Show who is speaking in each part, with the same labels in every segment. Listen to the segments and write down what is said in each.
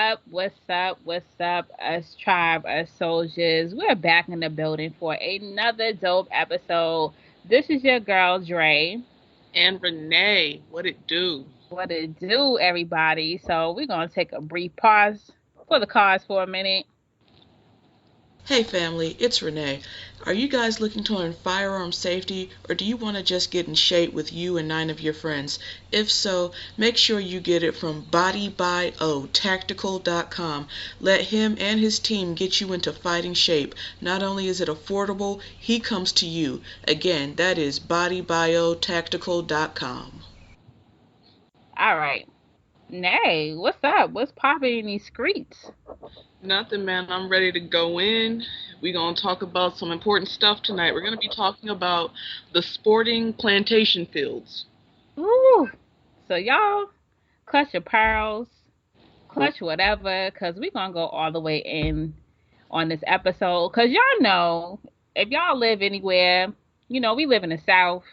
Speaker 1: up? What's up? Us tribe, us soldiers. We're back in the building for another dope episode. This is your girl Dre.
Speaker 2: And Renee, what it do?
Speaker 1: What it do, everybody? So we're gonna take a brief pause for the cause for a minute.
Speaker 3: Hey family, it's Renee. Are you guys looking to learn firearm safety or do you want to just get in shape with you and 9 of your friends? If so, make sure you get it from bodybuyotactical.com. Let him and his team get you into fighting shape. Not only is it affordable, he comes to you. Again, that is bodybuyotactical.com.
Speaker 1: All right. Nay, what's up? What's popping in these streets?
Speaker 2: Nothing, man. I'm ready to go in. We're going to talk about some important stuff tonight. We're going to be talking about the sporting plantation fields.
Speaker 1: Ooh. So y'all clutch your pearls, clutch whatever, cause we gonna go all the way in on this episode. Cause y'all know if y'all live anywhere, we live in the South.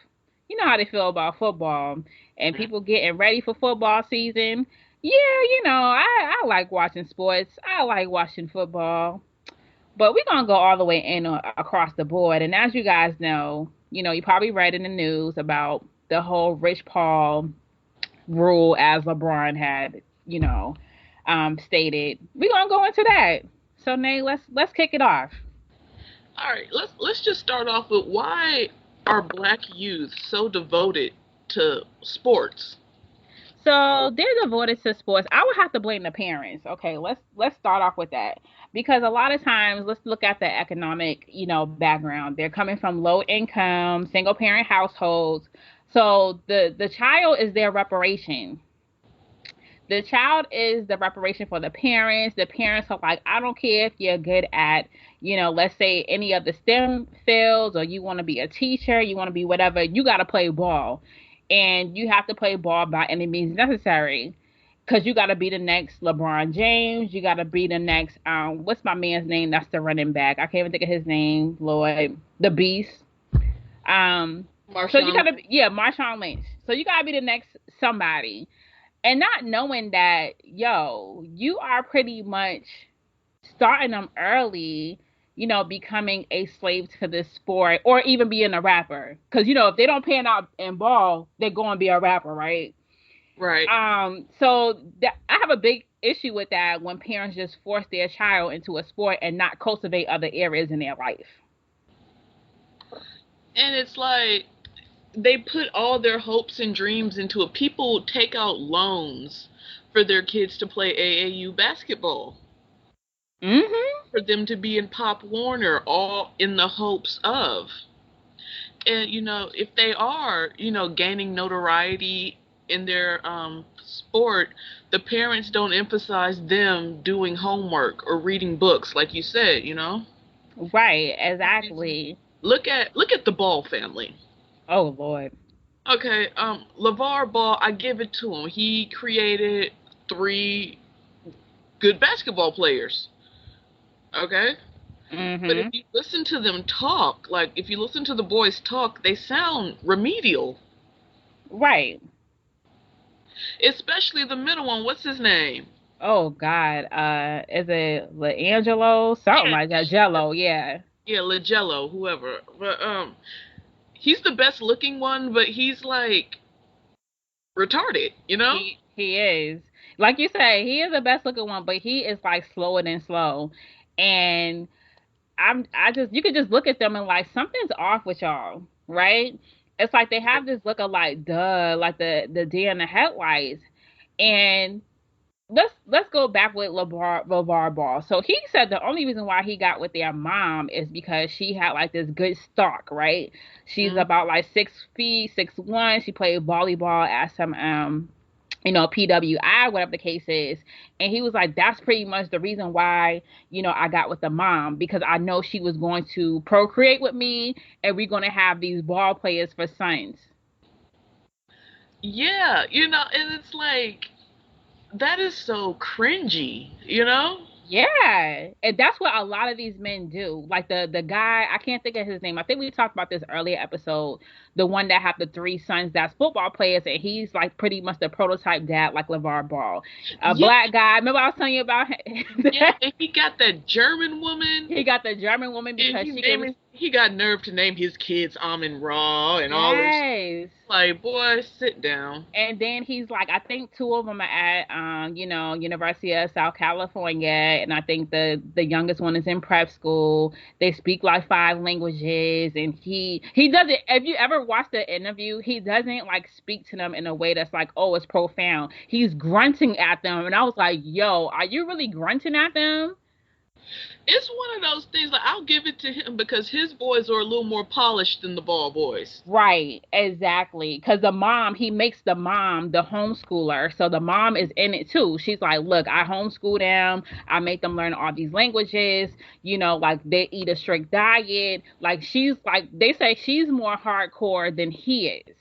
Speaker 1: You know how they feel about football and people getting ready for football season. Yeah, I like watching sports. I like watching football. But we're gonna go all the way in across the board. And as you guys know, you probably read in the news about the whole Rich Paul rule as LeBron had, stated. We're gonna go into that. So Nate, let's kick it off.
Speaker 2: All right, let's just start off with why are black youth so devoted to sports?
Speaker 1: So they're devoted to sports. I would have to blame the parents. Okay, let's start off with that because a lot of times, let's look at the economic, background. They're coming from low income, single parent households. So the child is their reparation. The child is the reparation for the parents. The parents are like, I don't care if you're good at, let's say any of the STEM fields or you want to be a teacher, you want to be whatever, you got to play ball. And you have to play ball by any means necessary. Because you got to be the next LeBron James. You got to be the next, what's my man's name? That's the running back. I can't even think of his name, Lloyd. The Beast. So you got to, yeah, Marshawn Lynch. So you got to be the next somebody and not knowing that, you are pretty much starting them early, becoming a slave to this sport or even being a rapper. Because, if they don't pan out in ball, they're going to be a rapper, right?
Speaker 2: Right.
Speaker 1: So I have a big issue with that when parents just force their child into a sport and not cultivate other areas in their life.
Speaker 2: And it's like, they put all their hopes and dreams into it. People take out loans for their kids to play AAU basketball.
Speaker 1: Mm-hmm.
Speaker 2: For them to be in Pop Warner, all in the hopes of. And, if they are, gaining notoriety in their sport, the parents don't emphasize them doing homework or reading books, like you said,
Speaker 1: Right, exactly.
Speaker 2: Look at the Ball family.
Speaker 1: Oh, Lord.
Speaker 2: Okay, LeVar Ball, I give it to him. He created 3 good basketball players. Okay? But if
Speaker 1: Mm-hmm.
Speaker 2: you listen to them talk, like if you listen to the boys talk, they sound remedial.
Speaker 1: Right.
Speaker 2: Especially the middle one. What's his name?
Speaker 1: Oh, God. Is it LaAngelo? Something
Speaker 2: Yeah,
Speaker 1: like that. Jello, yeah.
Speaker 2: yeah, Lagello, whoever. But he's the best looking one, but he's like retarded,
Speaker 1: He is. Like you say, he is the best looking one, but he is like slower than slow. And I just you could just look at them and like something's off with y'all, right? It's like they have this look of like duh, like the deer in the headlights. And let's go back with LeVar Ball. So he said the only reason why he got with their mom is because she had like this good stock, right? She's
Speaker 2: Mm.
Speaker 1: about like 6 feet, 6'1". She played volleyball at some PWI, whatever the case is. And he was like, that's pretty much the reason why, I got with the mom because I know she was going to procreate with me and we're going to have these ball players for sons.
Speaker 2: Yeah, and it's like that is so cringy.
Speaker 1: Yeah, and that's what a lot of these men do. Like the guy, I can't think of his name. I think we talked about this earlier episode. the one that have the three sons that's football players, and he's like pretty much the prototype dad, like LeVar Ball. A
Speaker 2: Yeah,
Speaker 1: black guy. Remember I was telling you about
Speaker 2: yeah, and he got that German woman,
Speaker 1: he got the German woman
Speaker 2: and
Speaker 1: because she can.
Speaker 2: he got nerve to name his kids Amin Ra and all this.
Speaker 1: Yes.
Speaker 2: Like, boy, sit down.
Speaker 1: And then he's like, I think two of them are at, University of South California, and I think the youngest one is in prep school. They speak like five languages, and he doesn't. If you ever watch the interview, he doesn't like speak to them in a way that's like, oh, it's profound. He's grunting at them, and I was like, yo, are you really grunting at them?
Speaker 2: It's one of those things, like, I'll give it to him because his boys are a little more polished than the ball boys.
Speaker 1: Right, exactly. Because the mom, he makes the mom the homeschooler. So the mom is in it too. She's like, look, I homeschool them. I make them learn all these languages. Like they eat a strict diet. Like she's like, they say she's more hardcore than he is.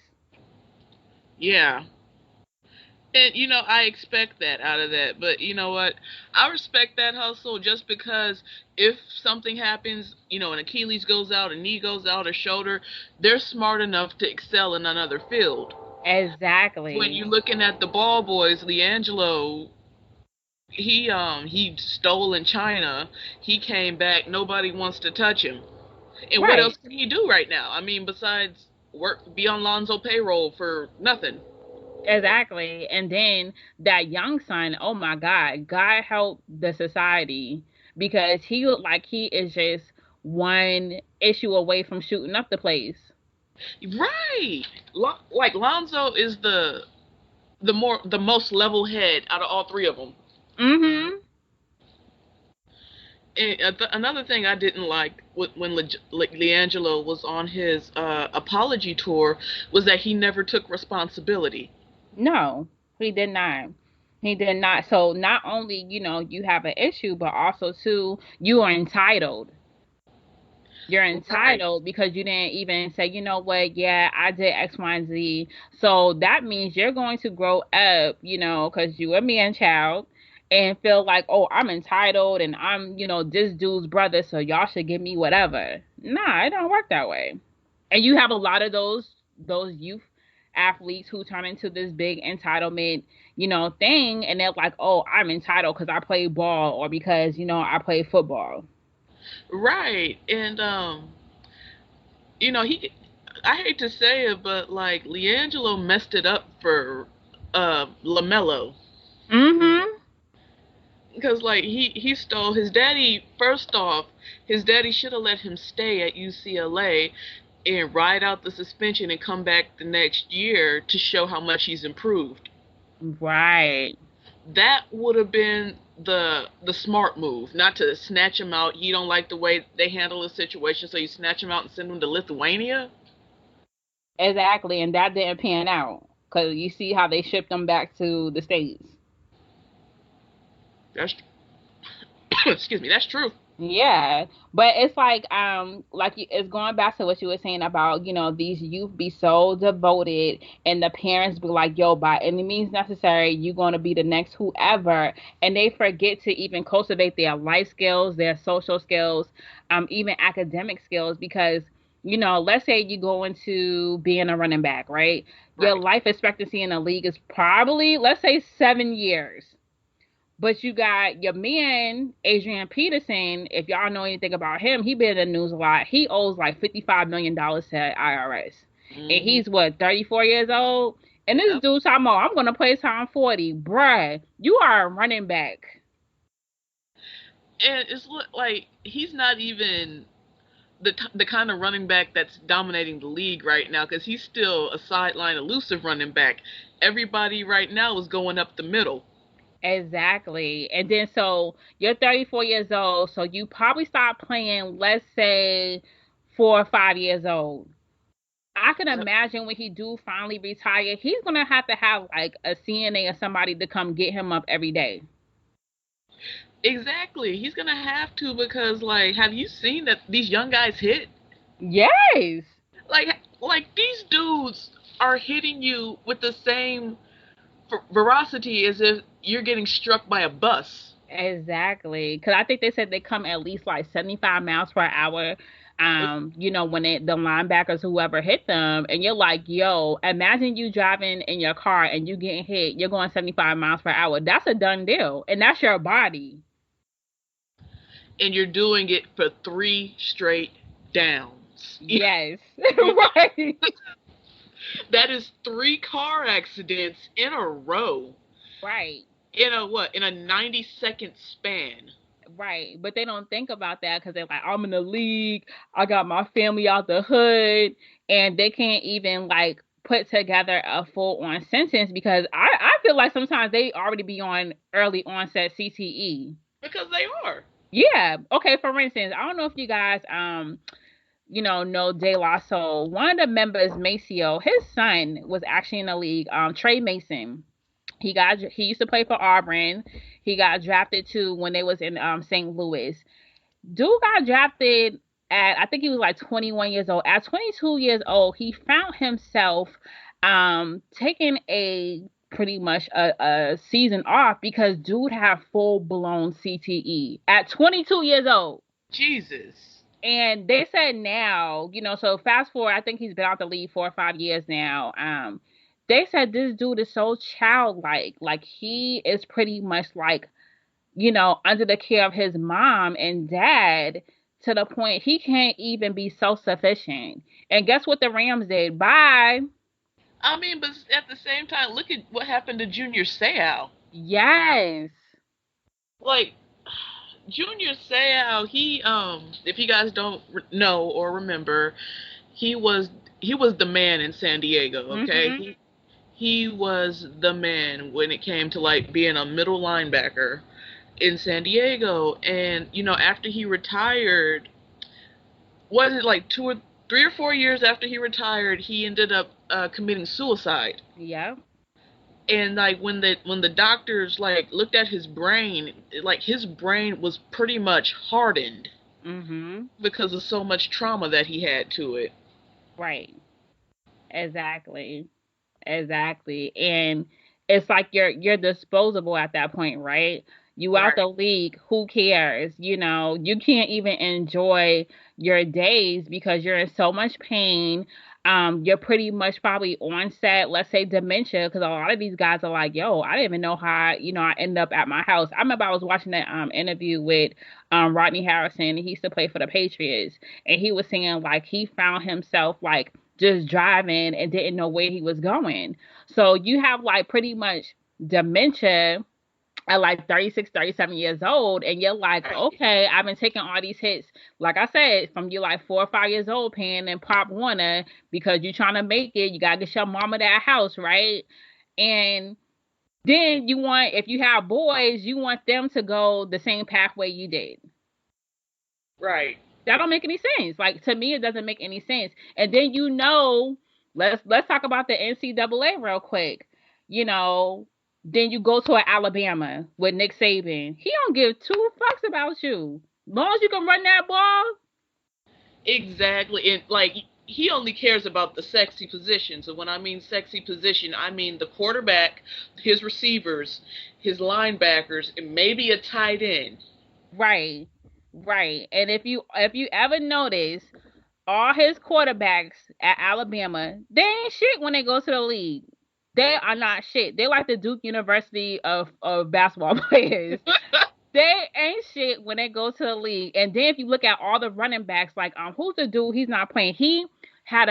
Speaker 2: Yeah. And I expect that out of that. But you know what? I respect that hustle just because if something happens, an Achilles goes out, a knee goes out, a shoulder, they're smart enough to excel in another field. When
Speaker 1: Exactly.
Speaker 2: you're looking at the ball boys, Leangelo, he stole in China. He came back, nobody wants to touch him. And what
Speaker 1: Right.
Speaker 2: else can he do right now? I mean, besides be on Lonzo payroll for nothing.
Speaker 1: Exactly. And then that young son, oh my God, God help the society because he looked like he is just one issue away from shooting up the place.
Speaker 2: Right. Like Lonzo is the most level head out of all three of them.
Speaker 1: Mm-hmm.
Speaker 2: And another thing I didn't like when Leangelo was on his apology tour was that he never took responsibility.
Speaker 1: No, he did not. He did not. So not only, you have an issue, but also too, you are entitled. You're
Speaker 2: Right.
Speaker 1: entitled because you didn't even say, you know what, yeah, I did X, Y, and Z. So that means you're going to grow up, because you a man child and feel like, oh, I'm entitled and I'm, this dude's brother, so y'all should give me whatever. Nah, it don't work that way. And you have a lot of those youth athletes who turn into this big entitlement, thing, and they're like, oh, I'm entitled because I play ball or because, I play football.
Speaker 2: Right. And he I hate to say it, but like Leangelo messed it up for LaMelo.
Speaker 1: Mm-hmm.
Speaker 2: Because like he stole his daddy. First off, his daddy should have let him stay at UCLA and ride out the suspension and come back the next year to show how much he's improved.
Speaker 1: Right.
Speaker 2: That would have been the smart move, not to snatch him out. You don't like the way they handle the situation, so you snatch him out and send him to Lithuania.
Speaker 1: Exactly. And that didn't pan out. Because you see how they shipped them back to the States.
Speaker 2: That's excuse me. That's true.
Speaker 1: Yeah, but it's like it's going back to what you were saying about, these youth be so devoted and the parents be like, yo, by any means necessary, you're going to be the next whoever. And they forget to even cultivate their life skills, their social skills, even academic skills, because, let's say you go into being a running back, right? Your
Speaker 2: Right.
Speaker 1: life expectancy in the league is probably, let's say, 7 years. But you got your man, Adrian Peterson. If y'all know anything about him, he been in the news a lot. He owes like $55 million to IRS. And
Speaker 2: Hmm.
Speaker 1: he's what, 34 years old? And this
Speaker 2: Yep.
Speaker 1: dude talking about, I'm going to play till I'm 40. Bruh, you are a running back.
Speaker 2: And it's like he's not even the kind of running back that's dominating the league right now because he's still a sideline elusive running back. Everybody right now is going up the middle.
Speaker 1: Exactly. And then so you're 34 years old. So you probably start playing, let's say, 4 or 5 years old. I can
Speaker 2: Yep.
Speaker 1: imagine when he do finally retire, he's gonna have to have like a CNA or somebody to come get him up every day.
Speaker 2: Exactly. He's gonna have to because like, have you seen that these young guys hit?
Speaker 1: Yes,
Speaker 2: Like these dudes are hitting you with the same veracity as if you're getting struck by a bus.
Speaker 1: exactly. Because I think they said they come at least like 75 miles per hour. When the linebackers, whoever hit them, and you're like, yo, imagine you driving in your car and you getting hit, you're going 75 miles per hour. That's a done deal. And that's your body.
Speaker 2: And you're doing it for 3 straight downs.
Speaker 1: Yes.
Speaker 2: You
Speaker 1: Right.
Speaker 2: That is 3 car accidents in a row.
Speaker 1: Right.
Speaker 2: In a what? In a 90-second span.
Speaker 1: Right. But they don't think about that because they're like, I'm in the league. I got my family out the hood. And they can't even like put together a full on sentence because I feel like sometimes they already be on early onset CTE.
Speaker 2: Because they are.
Speaker 1: Yeah. Okay. For instance, I don't know if you guys know De La Soul. One of the members, Maceo, his son was actually in the league. Trey Mason. He used to play for Auburn. He got drafted too when they was in St. Louis. Dude got drafted at I think he was like 21 years old. At 22 years old, he found himself taking a pretty much a season off because dude had full blown CTE at 22 years old.
Speaker 2: Jesus.
Speaker 1: And they said now, so fast forward, I think he's been out the league 4 or 5 years now. They said this dude is so childlike. Like he is pretty much like, under the care of his mom and dad to the point he can't even be self-sufficient. And guess what the Rams did? Bye.
Speaker 2: I mean, but at the same time, look at what happened to Junior Seau.
Speaker 1: Yes.
Speaker 2: Like, Junior Seau, if you guys don't know or remember, he was he was the man in San Diego. Okay,
Speaker 1: Mhm.
Speaker 2: he was the man when it came to like being a middle linebacker in San Diego. And after he retired, was it like 3 or 4 years after he retired, he ended up committing suicide.
Speaker 1: Yeah.
Speaker 2: And like when the doctors like looked at his brain, like his brain was pretty much hardened
Speaker 1: Mhm.
Speaker 2: because of so much trauma that he had to it.
Speaker 1: Right. Exactly. Exactly. And it's like you're disposable at that point, right? You out
Speaker 2: Right.
Speaker 1: the league, who cares? You can't even enjoy your days because you're in so much pain. You're pretty much probably on set, let's say dementia, because a lot of these guys are like, yo, I didn't even know how I end up at my house. I remember I was watching that interview with Rodney Harrison. He used to play for the Patriots, and he was saying like he found himself like just driving and didn't know where he was going. So you have like pretty much dementia at like 36, 37 years old, and you're like,
Speaker 2: Right.
Speaker 1: okay, I've been taking all these hits, like I said, from you like 4 or 5 years old, paying in Pop Warner because you're trying to make it. You gotta get your mama that house, right? And then if you have boys, you want them to go the same pathway you did.
Speaker 2: Right.
Speaker 1: That don't make any sense. Like to me, it doesn't make any sense. And then let's talk about the NCAA real quick. You know, then you go to Alabama with Nick Saban. He don't give two fucks about you. As long as you can run that ball.
Speaker 2: Exactly. And like he only cares about the sexy position. So when I mean sexy position, I mean the quarterback, his receivers, his linebackers, and maybe a tight end.
Speaker 1: Right, right. And if you ever notice, all his quarterbacks at Alabama, they ain't shit when they go to the league. They are not shit. They like the Duke University of basketball players. They ain't shit when they go to the league. And then if you look at all the running backs, like who's the dude? He's not playing. He has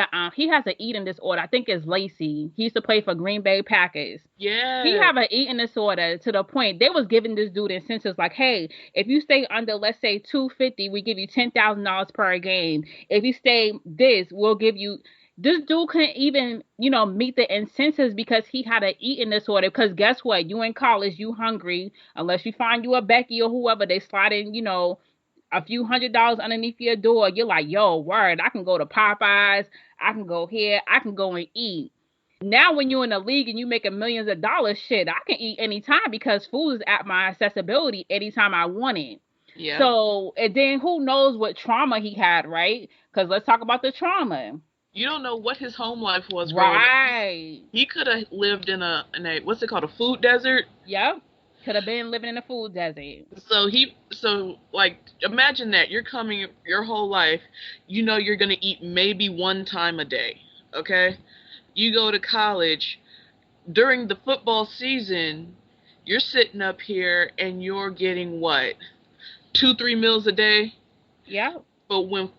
Speaker 1: an eating disorder. I think it's Lacey. He used to play for Green Bay Packers. He
Speaker 2: Yeah.
Speaker 1: have an eating disorder to the point they was giving this dude incentives like, hey, if you stay under, let's say 250, we give you $10,000 per game. If you stay this, we'll give you. This dude couldn't even, meet the incentives because he had an eating disorder. Because guess what? You in college, you hungry. Unless you find you a Becky or whoever, they slide in, a few $100s underneath your door. You're like, yo, word, I can go to Popeyes. I can go here. I can go and eat. Now, when you're in the league and you making millions of dollars, shit, I can eat anytime because food is at my accessibility anytime I want it.
Speaker 2: Yep.
Speaker 1: So, and then who knows what trauma he had, right? Because let's talk about the trauma.
Speaker 2: You don't know what his home life was growing up.
Speaker 1: Right.
Speaker 2: He could have lived in a what's it called, a food desert.
Speaker 1: Yep. Could have been living in a food desert.
Speaker 2: So like imagine that you're coming your whole life, you know you're gonna eat maybe one time a day, okay? You go to college during the football season, you're sitting up here and you're getting what, 2, 3 meals a day?
Speaker 1: Yeah,
Speaker 2: But when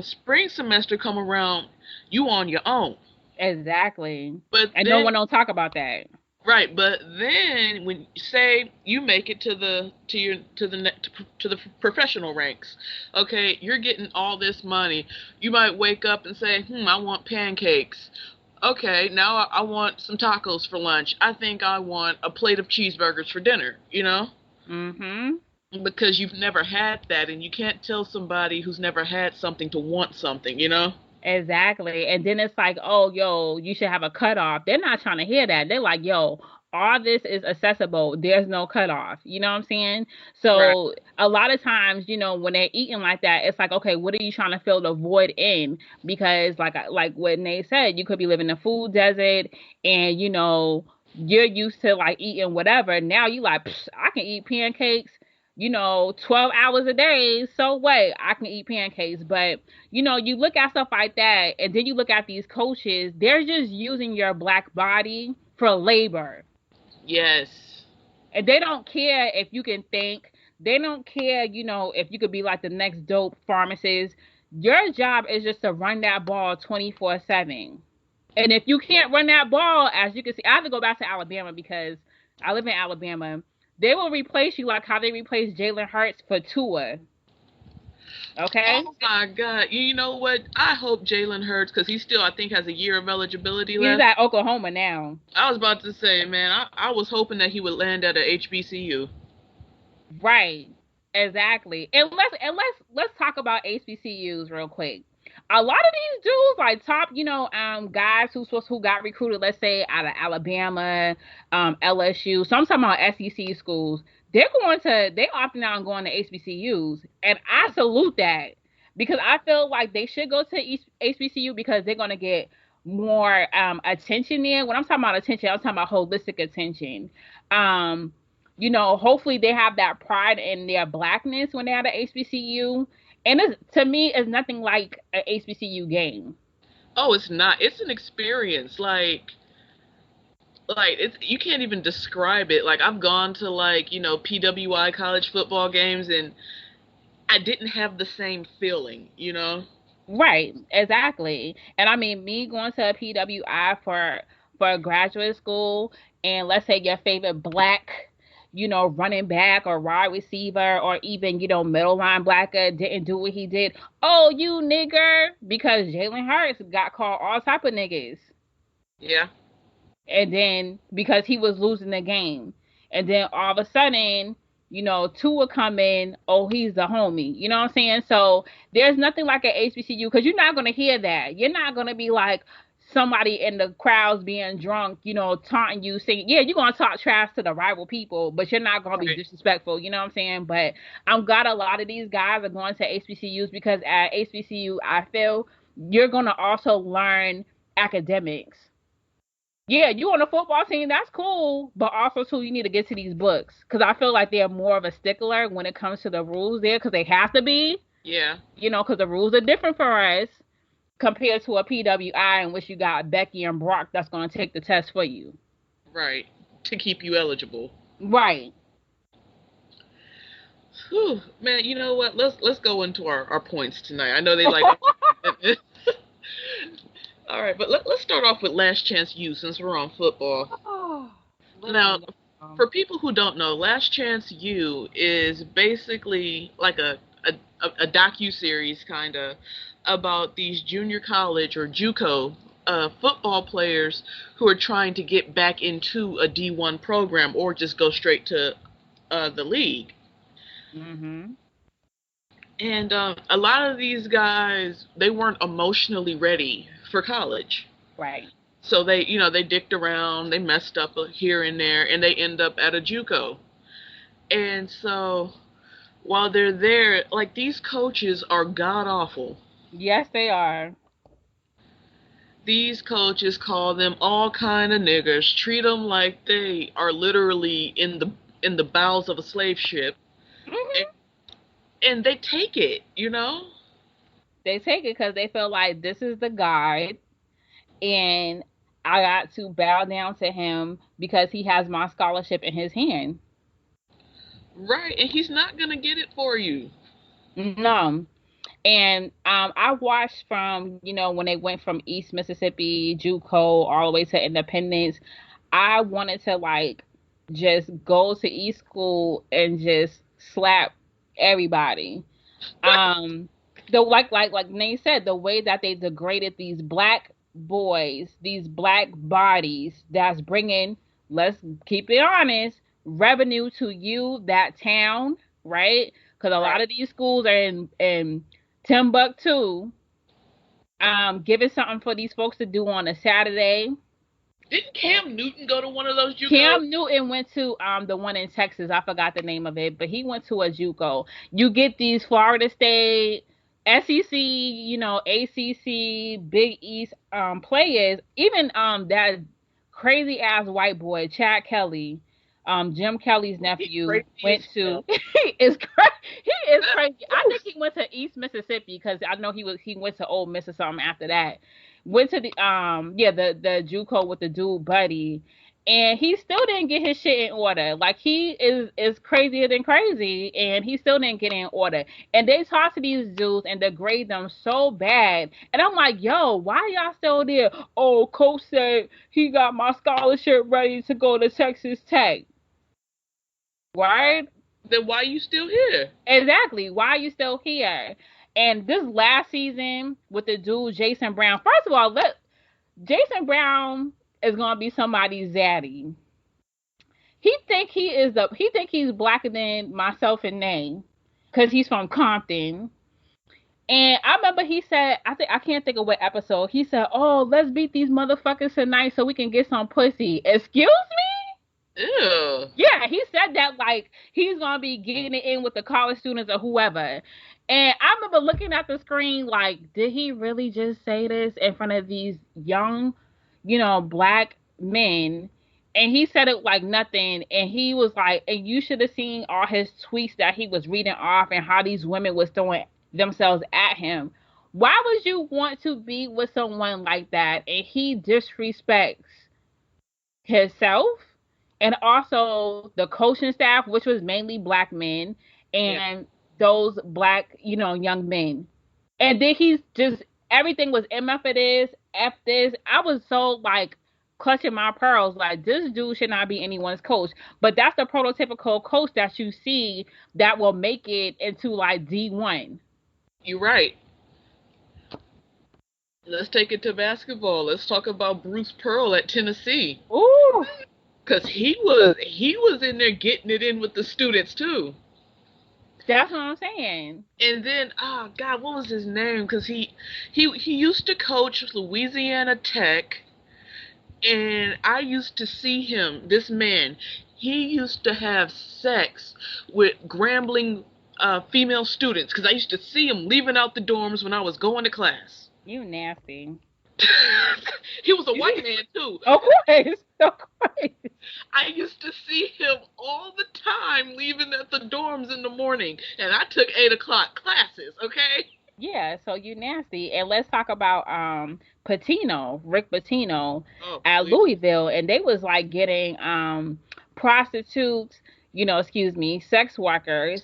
Speaker 2: spring semester come around, you on your own.
Speaker 1: exactly.
Speaker 2: But
Speaker 1: And no
Speaker 2: then
Speaker 1: one don't talk about that.
Speaker 2: Right, but then when say you make it to the professional ranks, okay, you're getting all this money. You might wake up and say, I want pancakes. Okay, now I want some tacos for lunch. I think I want a plate of cheeseburgers for dinner,
Speaker 1: Mm-hmm.
Speaker 2: because you've never had that, and you can't tell somebody who's never had something to want something.
Speaker 1: Exactly. And then it's like, oh, yo, you should have a cutoff. They're not trying to hear that. They're like, yo, all this is accessible. There's no cutoff. You know what I'm saying?
Speaker 2: Right.
Speaker 1: So a lot of times, when they're eating like that, it's like, okay, what are you trying to fill the void in? Because like what Nate said, you could be living in a food desert and you're used to like eating whatever. Now you like, I can eat pancakes, 12 hours a day. So what? I can eat pancakes. But you look at stuff like that, and then you look at these coaches, they're just using your black body for labor.
Speaker 2: Yes.
Speaker 1: And they don't care if you can think, they don't care, if you could be like the next dope pharmacist. Your job is just to run that ball 24/7. And if you
Speaker 2: Yeah.
Speaker 1: can't run that ball, as you can see, I have to go back to Alabama because I live in Alabama. They will replace you like how they replaced Jalen Hurts for Tua. Okay?
Speaker 2: Oh my God! You know what? I hope Jalen Hurts, because he still, I think, has a year of eligibility
Speaker 1: He's
Speaker 2: left.
Speaker 1: at Oklahoma now.
Speaker 2: I was about to say, man, I was hoping that he would land at a HBCU.
Speaker 1: Right. Exactly. And let's talk about HBCUs real quick. A lot of these dudes, like top, guys who got recruited, let's say out of Alabama, LSU. So I'm talking about SEC schools. They opting out and going to HBCUs, and I salute that because I feel like they should go to HBCU because they're gonna get more attention there. When I'm talking about attention, I'm talking about holistic attention. Um, hopefully they have that pride in their blackness when they're at a HBCU. And to me, it's nothing like a HBCU game.
Speaker 2: Oh, it's not. It's an experience. Like it's you can't even describe it. Like I've gone to PWI college football games, and I didn't have the same feeling.
Speaker 1: Right, exactly. And I mean, me going to a PWI for graduate school, and let's say your favorite black, running back or wide receiver or even middle linebacker didn't do what he did. Oh, you nigger, because Jalen Hurts got called all type of niggas.
Speaker 2: Yeah.
Speaker 1: And then because he was losing the game, and then all of a sudden, Tua come in, oh, he's the homie. You know what I'm saying? So there's nothing like an HBCU because you're not gonna hear that. You're not gonna be like somebody in the crowds being drunk, taunting you, saying, yeah, you're gonna talk trash to the rival people, but you're not gonna be
Speaker 2: Right.
Speaker 1: disrespectful. You know what I'm saying? But I'm glad a lot of these guys are going to HBCUs because at HBCU, I feel you're gonna also learn academics. Yeah, you on the football team, that's cool, but also too, you need to get to these books because I feel like they're more of a stickler when it comes to the rules there because they have to be,
Speaker 2: Yeah.
Speaker 1: because the rules are different for us compared to a PWI in which you got Becky and Brock that's going to take the test for you.
Speaker 2: Right. To keep you eligible.
Speaker 1: Right.
Speaker 2: Whew, man, you know what? Let's go into our points tonight. I know they like. All right, but let's start off with Last Chance U since we're on football.
Speaker 1: Oh,
Speaker 2: Now,
Speaker 1: listen.
Speaker 2: for people who don't know, Last Chance U is basically like a docu series kind of about these junior college or JUCO football players who are trying to get back into a D1 program or just go straight to the league.
Speaker 1: Mhm.
Speaker 2: And a lot of these guys, they weren't emotionally ready for college.
Speaker 1: Right.
Speaker 2: So they dicked around, they messed up here and there, and they end up at a JUCO. And so while they're there, like these coaches are god awful.
Speaker 1: Yes, they are.
Speaker 2: These coaches call them all kind of niggers, treat them like they are literally in the bowels of a slave ship, and,
Speaker 1: Hmm.
Speaker 2: and they take it, you know.
Speaker 1: They take it because they feel like this is the guide, and I got to bow down to him because he has my scholarship in his hand.
Speaker 2: Right, and he's not gonna get it for you.
Speaker 1: No. And I watched from, when they went from East Mississippi, JUCO, all the way to Independence. I wanted to like just go to East School and just slap everybody. Um, the like Nate said, the way that they degraded these black boys, these black bodies that's bringing, let's keep it honest, revenue to you, that town, right? Because a lot
Speaker 2: Right.
Speaker 1: of these schools are in Timbuktu, giving something for these folks to do on a Saturday.
Speaker 2: Didn't Cam Newton go to one of those JUCOs?
Speaker 1: Cam Newton went to the one in Texas. I forgot the name of it, but he went to a JUCO. You get these Florida State, SEC, ACC, Big East players. Even that crazy ass white boy, Chad Kelly, Jim Kelly's
Speaker 2: He's
Speaker 1: nephew,
Speaker 2: crazy as
Speaker 1: went to.
Speaker 2: hell.
Speaker 1: He is crazy. I think he went to East Mississippi because I know he went to Ole Miss or something after that. Went to the the JUCO with the dude Buddy, and he still didn't get his shit in order. Like he is crazier than crazy, and he still didn't get in order. And they talk to these dudes and degrade them so bad. And I'm like, yo, why y'all still there? Oh, coach said he got my scholarship ready to go to Texas Tech. Right?
Speaker 2: Then why you still here?
Speaker 1: Exactly. Why are you still here? And this last season with the dude Jason Brown. First of all, let Jason Brown is gonna be somebody's zaddy. He think he's blacker than myself and name because he's from Compton. And I remember he said, I can't think of what episode. He said, "Oh, let's beat these motherfuckers tonight so we can get some pussy." Excuse me?
Speaker 2: Ew.
Speaker 1: Yeah, he said that like he's gonna be getting it in with the college students or whoever. And I remember looking at the screen like, did he really just say this in front of these young, black men? And he said it like nothing. And he was like, and you should have seen all his tweets that he was reading off and how these women was throwing themselves at him. Why would you want to be with someone like that? And he disrespects himself and also the coaching staff, which was mainly black men
Speaker 2: Yeah.
Speaker 1: and those black, young men. And then he's just everything was MF it is, F this. I was so like clutching my pearls, like this dude should not be anyone's coach. But that's the prototypical coach that you see that will make it into like D1.
Speaker 2: You're right. Let's take it to basketball. Let's talk about Bruce Pearl at Tennessee.
Speaker 1: Ooh,
Speaker 2: Cause he was in there getting it in with the students too.
Speaker 1: that's what I'm saying.
Speaker 2: And then, oh God, what was his name? Cause he used to coach Louisiana Tech, and I used to see him. This man, he used to have sex with Grambling female students. Cause I used to see him leaving out the dorms when I was going to class.
Speaker 1: You nasty.
Speaker 2: He was a white man too.
Speaker 1: Of course. Of course.
Speaker 2: I used to see him all the time leaving at the dorms in the morning, and I took 8 o'clock classes. Okay.
Speaker 1: Yeah, so you nasty. And let's talk about Patino, Rick Patino
Speaker 2: Oh,
Speaker 1: at
Speaker 2: please.
Speaker 1: Louisville. And they was like getting prostitutes, excuse me, sex workers.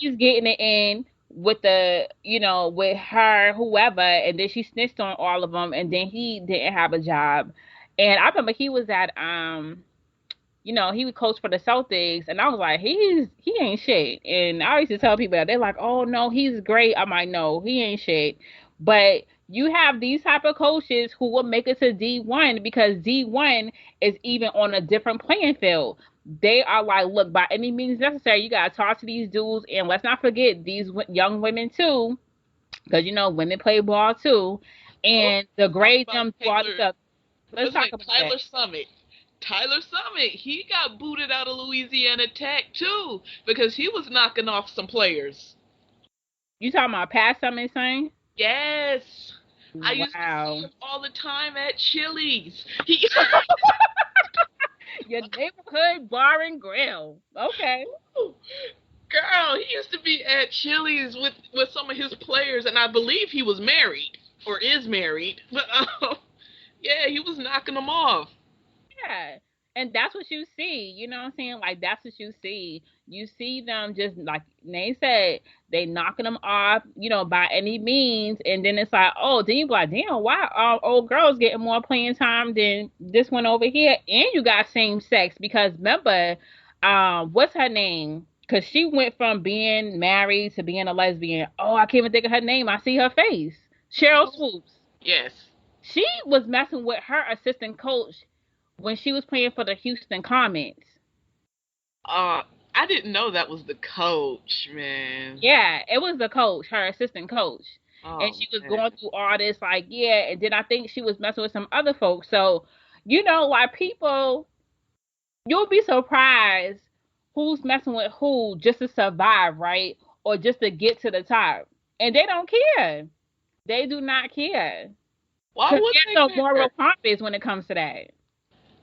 Speaker 1: He's getting it in with with her, whoever, and then she snitched on all of them, and then he didn't have a job. And I remember he was at he would coach for the Celtics, and I was like, he ain't shit. And I used to tell people that they're like, oh no, he's great. I'm like, no, he ain't shit. But you have these type of coaches who will make it to D1 because D1 is even on a different playing field. They are like, look, by any means necessary, you gotta talk to these dudes, and let's not forget these young women too, because women play ball too,
Speaker 2: Oh,
Speaker 1: and
Speaker 2: let's talk
Speaker 1: degrade
Speaker 2: about
Speaker 1: them through all the
Speaker 2: Taylor.
Speaker 1: stuff. Let's
Speaker 2: What's his
Speaker 1: talk
Speaker 2: name?
Speaker 1: about that.
Speaker 2: Tyler Summit. Tyler Summit. He got booted out of Louisiana Tech too because he was knocking off some players.
Speaker 1: You talking about Pat Summit, saying?
Speaker 2: Yes. I used to see
Speaker 1: Wow.
Speaker 2: him all the time at Chili's. He
Speaker 1: Your neighborhood bar and grill. Okay.
Speaker 2: Girl, he used to be at Chili's with some of his players, and I believe he was married or is married. But yeah, he was knocking them off.
Speaker 1: Yeah. And that's what you see. You know what I'm saying? Like, that's what you see. You see them just, like they said, they knocking them off, by any means. And then it's like, oh, then you be like, damn, why are old girls getting more playing time than this one over here? And you got same sex because remember, what's her name? Because she went from being married to being a lesbian. Oh, I can't even think of her name. I see her face. Cheryl Swoops.
Speaker 2: Yes.
Speaker 1: She was messing with her assistant coach when she was playing for the Houston Comets.
Speaker 2: Uh, I didn't know that was the coach, man.
Speaker 1: Yeah, it was the coach, her assistant coach. And
Speaker 2: Oh
Speaker 1: she was
Speaker 2: man.
Speaker 1: going through all this, like, yeah, and then I think she was messing with some other folks. So, like people, you'll be surprised who's messing with who just to survive, right? Or just to get to the top. And they don't care. They do not care.
Speaker 2: Why
Speaker 1: Because
Speaker 2: would
Speaker 1: there's
Speaker 2: they
Speaker 1: no
Speaker 2: care?
Speaker 1: moral compass when it comes to that.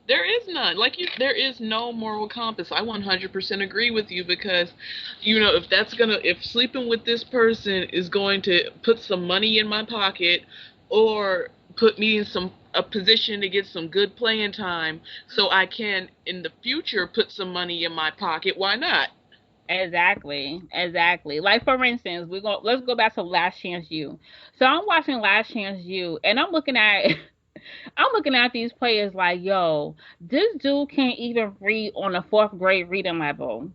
Speaker 2: There is none. There is no moral compass. I 100% agree with you because, if sleeping with this person is going to put some money in my pocket or put me in a position to get some good playing time so I can in the future put some money in my pocket, why not?
Speaker 1: Exactly, exactly. Like for instance, let's go back to Last Chance U. So I'm watching Last Chance U, and I'm looking at I'm looking at these players like, yo, this dude can't even read on a fourth grade reading level,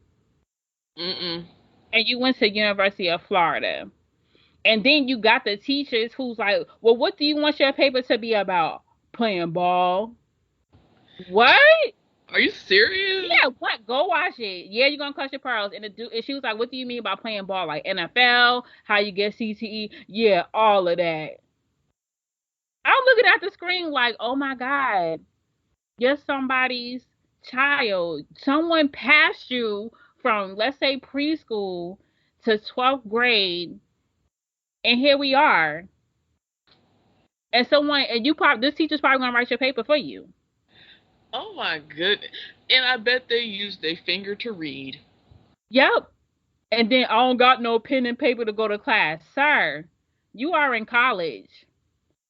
Speaker 2: Mm-mm.
Speaker 1: and you went to University of Florida, and then you got the teachers who's like, well, what do you want your paper to be about? Playing ball. What?
Speaker 2: Are you serious?
Speaker 1: Yeah, what? Go watch it. Yeah, you're gonna clutch your pearls. And she was like, "What do you mean by playing ball? Like NFL? How you get CTE? Yeah, all of that." I'm looking at the screen like, "Oh my god, you're somebody's child. Someone passed you from, let's say, preschool to 12th grade, and here we are. And you probably this teacher's probably gonna write your paper for you.
Speaker 2: Oh my goodness. And I bet they use their finger to read.
Speaker 1: Yep. And then I don't got no pen and paper to go to class, sir. You are in college.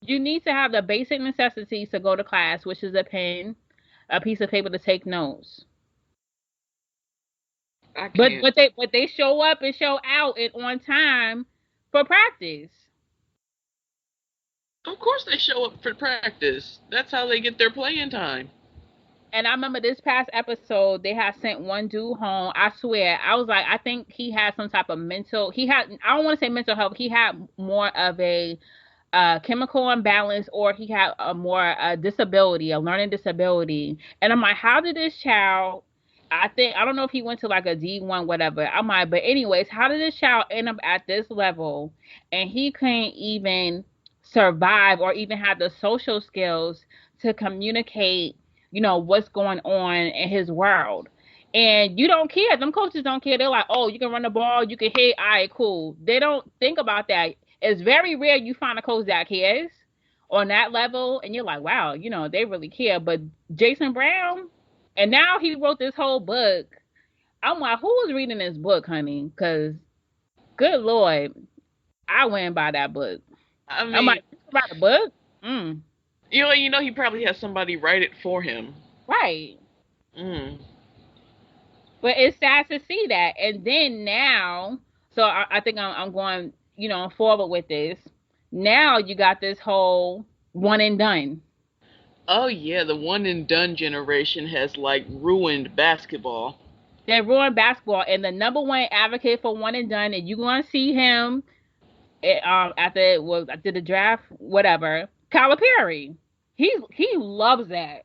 Speaker 1: You need to have the basic necessities to go to class, which is a pen, a piece of paper to take notes.
Speaker 2: I
Speaker 1: But
Speaker 2: can't.
Speaker 1: but they show up and show out and on time for practice.
Speaker 2: Of course they show up for practice. That's how they get their playing time.
Speaker 1: And I remember this past episode, they had sent one dude home. I swear, I was like, I think he had some type of mental. I don't want to say mental health. He had more of a chemical imbalance, or he had a more disability, a learning disability. And I'm like, how did this child? I don't know if he went to like a D1, whatever. I'm like, but anyways, how did this child end up at this level, and he couldn't even survive or even have the social skills to communicate, what's going on in his world. And you don't care. Them coaches don't care. They're like, oh, you can run the ball, you can hit. All right, cool. They don't think about that. It's very rare you find a coach that cares on that level, and you're like, wow, they really care. But Jason Brown, and now he wrote this whole book. I'm like, who was reading this book, honey? Because good lord, I went and buy that book.
Speaker 2: I
Speaker 1: I'm
Speaker 2: mean,
Speaker 1: like, you can write a book? Mm,
Speaker 2: he probably has somebody write it for him.
Speaker 1: right.
Speaker 2: Mm.
Speaker 1: But it's sad to see that. And then now, so I think I'm going, forward with this. Now you got this whole one and done.
Speaker 2: Oh yeah, the one and done generation has like ruined basketball.
Speaker 1: They ruined basketball, and the number one advocate for one and done, and you're going to see him after the draft, whatever. Calipari, he loves that.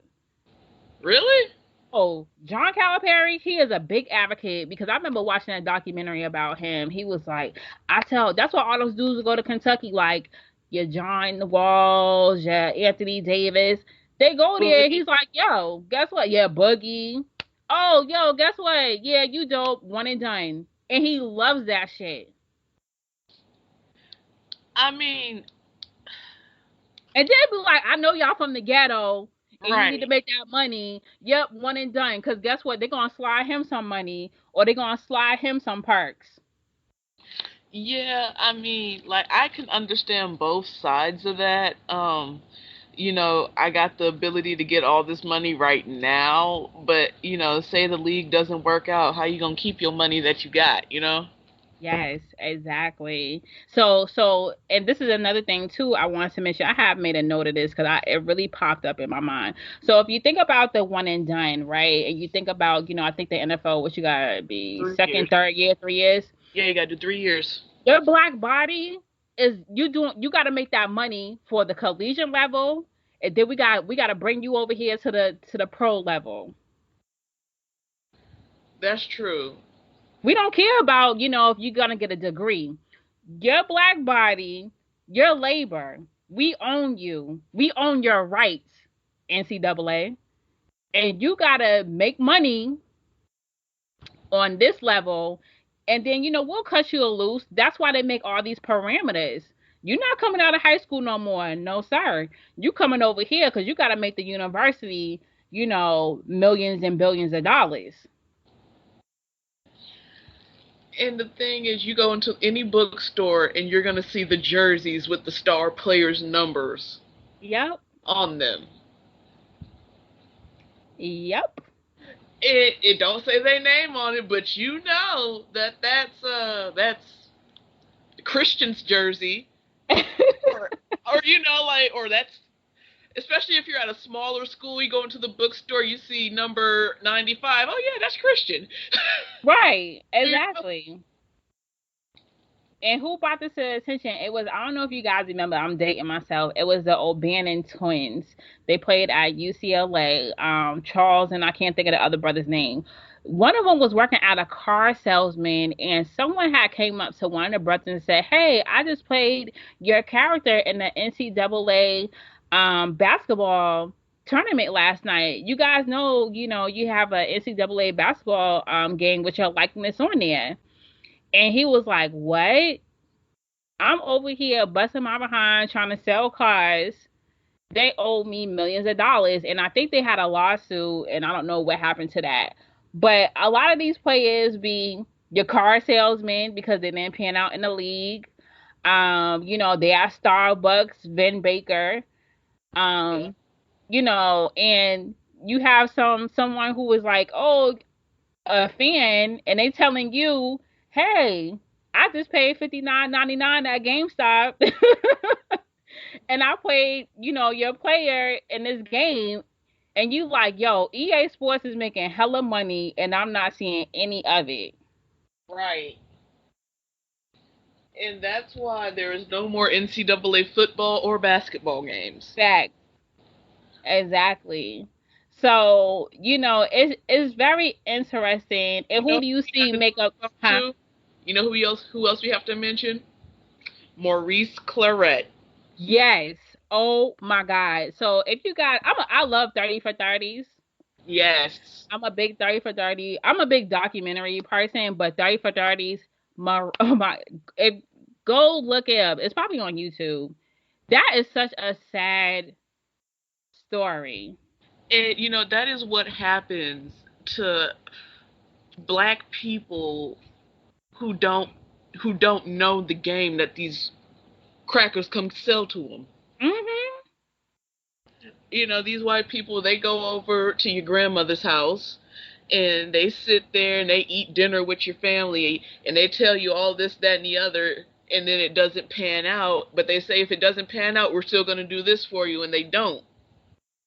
Speaker 2: Really?
Speaker 1: Oh, John Calipari, he is a big advocate because I remember watching a documentary about him. He was like, that's why all those dudes go to Kentucky, like your John Walls, your Anthony Davis. They go there.
Speaker 2: Boogie.
Speaker 1: He's like, yo, guess what? Yeah, Boogie. Oh, yo, guess what? Yeah, you dope. One and done. And he loves that shit.
Speaker 2: I mean,
Speaker 1: And then be like, I know y'all from the ghetto. and you need to
Speaker 2: Right.
Speaker 1: make that money. Yep, one and done. Because guess what? They're gonna slide him some money, or they're gonna slide him some perks.
Speaker 2: Yeah, I mean, like I can understand both sides of that. I got the ability to get all this money right now, but say the league doesn't work out, how you gonna keep your money that you got?
Speaker 1: Yes, exactly. So, and this is another thing too. I wanted to mention. I have made a note of this because it really popped up in my mind. So, if you think about the one and done, right, and you think about, I think the NFL, what you gotta be
Speaker 2: 3 years.
Speaker 1: second, third year, 3 years.
Speaker 2: Yeah, you gotta do 3 years.
Speaker 1: Your black body is you doing. You got to make that money for the collegiate level, and then we got to bring you over here to the pro level.
Speaker 2: That's true.
Speaker 1: We don't care about, if you're gonna get a degree. Your black body, your labor, we own you. We own your rights, NCAA. And you gotta make money on this level, and then we'll cut you a loose. That's why they make all these parameters. You're not coming out of high school no more. No, sir. You coming over here because you gotta make the university, millions and billions of dollars.
Speaker 2: And the thing is, you go into any bookstore and you're gonna see the jerseys with the star players' numbers
Speaker 1: Yep.
Speaker 2: on them.
Speaker 1: Yep.
Speaker 2: It don't say their name on it, but you know that's Christian's jersey, or that's, especially if you're at a smaller school, you go into the bookstore, you see number 95. Oh yeah, that's Christian.
Speaker 1: Right. Exactly. And who brought this to attention? It was, I don't know if you guys remember, I'm dating myself. It was the O'Bannon twins. They played at UCLA. Charles, and I can't think of the other brother's name. One of them was working at a car salesman, and someone had came up to one of the brothers and said, "Hey, I just played your character in the NCAA basketball tournament last night. You guys know, you have a NCAA basketball game with your likeness on there." And he was like, "What? I'm over here busting my behind trying to sell cars. They owe me millions of dollars." And I think they had a lawsuit, and I don't know what happened to that. But a lot of these players be your car salesmen because they didn't pan out in the league. They are Starbucks, Vin Baker.
Speaker 2: Yeah.
Speaker 1: Um, and you have someone who is like, "Oh, a fan," and they telling you, "Hey, I just paid $59.99 at GameStop, and I played, your player in this game," and you like, "Yo, EA Sports is making hella money, and I'm not seeing any of it."
Speaker 2: Right. And that's why there is no more NCAA football or basketball games.
Speaker 1: Fact, exactly. So it's very interesting. And
Speaker 2: You know
Speaker 1: who
Speaker 2: who
Speaker 1: do you
Speaker 2: we got
Speaker 1: see
Speaker 2: to
Speaker 1: make up?
Speaker 2: talk
Speaker 1: Huh?
Speaker 2: to? You know who else we have to mention? Maurice Claret.
Speaker 1: Yes. Oh my God. So if you got, I love 30 for 30s.
Speaker 2: Yes.
Speaker 1: I'm a big 30 for 30. I'm a big documentary person, but 30 for 30s, oh my, if go look it up. It's probably on YouTube. That is such a sad story.
Speaker 2: And that is what happens to black people who don't who don't know the game that these crackers come sell to them.
Speaker 1: Hmm.
Speaker 2: These white people, they go over to your grandmother's house and they sit there and they eat dinner with your family and they tell you all this, that, and the other, and then it doesn't pan out. But they say if it doesn't pan out, we're still going to do this for you, and they don't.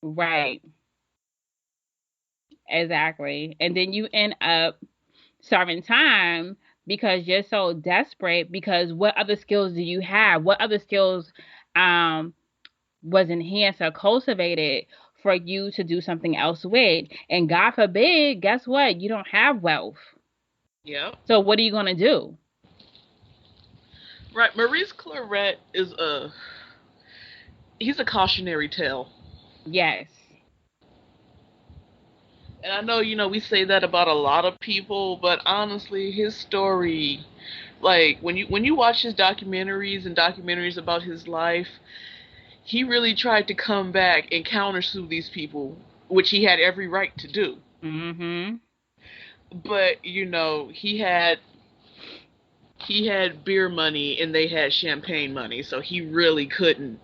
Speaker 1: Right. Exactly. And then you end up serving time because you're so desperate because what other skills do you have? What other skills um was enhanced or cultivated for you to do something else with? And God forbid, guess what? You don't have wealth.
Speaker 2: Yep.
Speaker 1: So what are you gonna do?
Speaker 2: Right. Maurice Claret he's a cautionary tale.
Speaker 1: Yes.
Speaker 2: And I know, we say that about a lot of people, but honestly, his story, like when you watch his documentaries and documentaries about his life, he really tried to come back and countersue these people, which he had every right to do.
Speaker 1: Mhm.
Speaker 2: But he had beer money and they had champagne money, so he really couldn't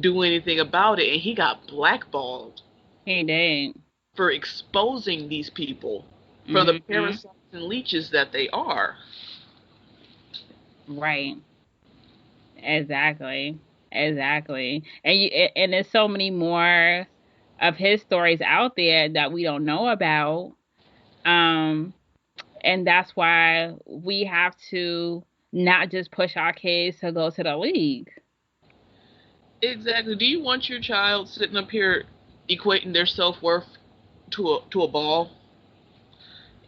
Speaker 2: do anything about it, and he got blackballed
Speaker 1: He did.
Speaker 2: for exposing these people for the
Speaker 1: Mhm.
Speaker 2: parasites and leeches that they are.
Speaker 1: Right. Exactly. Exactly. And there's so many more of his stories out there that we don't know about. Um and that's why we have to not just push our kids to go to the league.
Speaker 2: Exactly. Do you want your child sitting up here equating their self worth to a ball,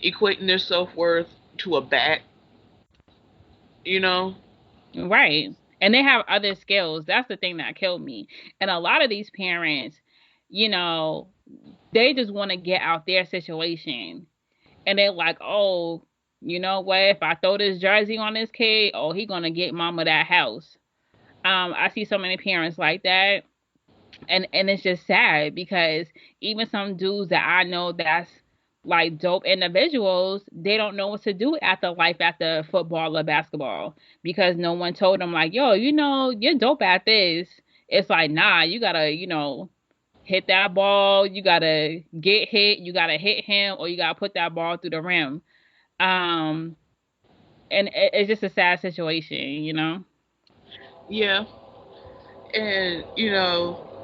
Speaker 2: equating their self worth to a bat? You know,
Speaker 1: Right. And they have other skills. That's the thing that killed me. And a lot of these parents, you know, they just want to get out their situation. And they're like, oh, you know what? If I throw this jersey on this kid, oh, he gonna get mama that house. I see so many parents like that, and it's just sad because even some dudes that I know that's like dope individuals, they don't know what to do after life after football or basketball because no one told them like, yo, you're dope at this. It's like, nah, you gotta, hit that ball, you gotta get hit, you gotta hit him, or you gotta put that ball through the rim. Um, and it's just a sad situation.
Speaker 2: yeah. And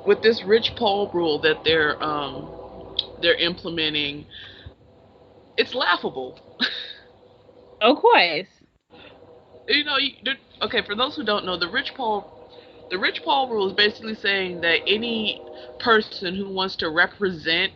Speaker 2: with this Rich Paul rule that they're implementing, it's laughable.
Speaker 1: Of course.
Speaker 2: you know, you, okay, for those who don't know, the Rich Paul rule is basically saying that any person who wants to represent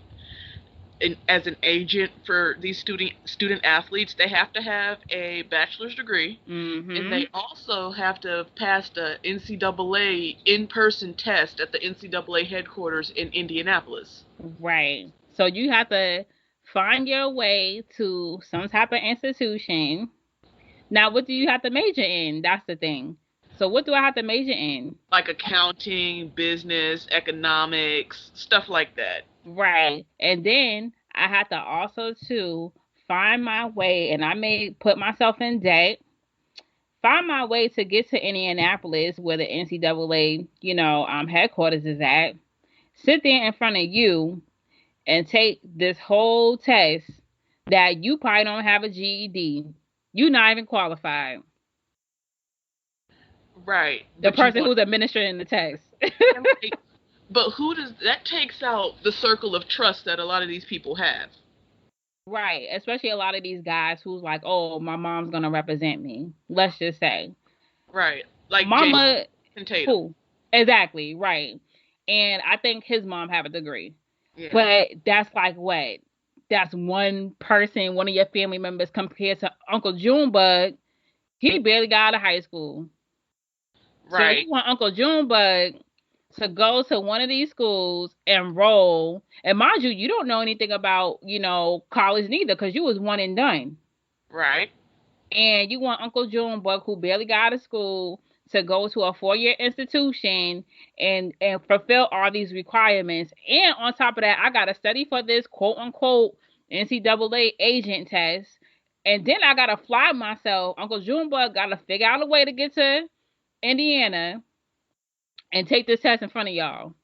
Speaker 2: as an agent for these student athletes, they have to have a bachelor's degree, and they
Speaker 1: Mm-hmm.
Speaker 2: also have to have passed a NCAA in-person test at the NCAA headquarters in Indianapolis.
Speaker 1: Right. So you have to find your way to some type of institution. Now, what do you have to major in? That's the thing. So, what do I have to major in?
Speaker 2: Like accounting, business, economics, stuff like that.
Speaker 1: Right. And then I have to also to find my way, and I may put myself in debt. Find my way to get to Indianapolis, where the NCAA, headquarters is at. Sit there in front of you and take this whole test that you probably don't have a GED. You're not even qualified.
Speaker 2: Right,
Speaker 1: The
Speaker 2: but you
Speaker 1: person
Speaker 2: want
Speaker 1: who's administering the test.
Speaker 2: and like, but who does that takes out the circle of trust that a lot of these people have.
Speaker 1: Right. Especially a lot of these guys who's like, oh, my mom's going to represent me. Let's just say.
Speaker 2: Right, like Jason
Speaker 1: Mama,
Speaker 2: Tatum.
Speaker 1: who? Exactly. Right. And I think his mom have a degree.
Speaker 2: Yeah.
Speaker 1: But that's like what? That's one person, one of your family members compared to Uncle Junebug. He barely got out of high school. So you
Speaker 2: Right.
Speaker 1: want Uncle Junebug to go to one of these schools, enroll, and mind you, you don't know anything about, college neither, because you was one and done.
Speaker 2: Right.
Speaker 1: And you want Uncle Junebug, who barely got out of school, to go to a 4-year institution and fulfill all these requirements. And on top of that, I gotta study for this quote unquote NCAA agent test. And then I gotta fly myself. Uncle Junebug gotta figure out a way to get to Indiana and take this test in front of y'all.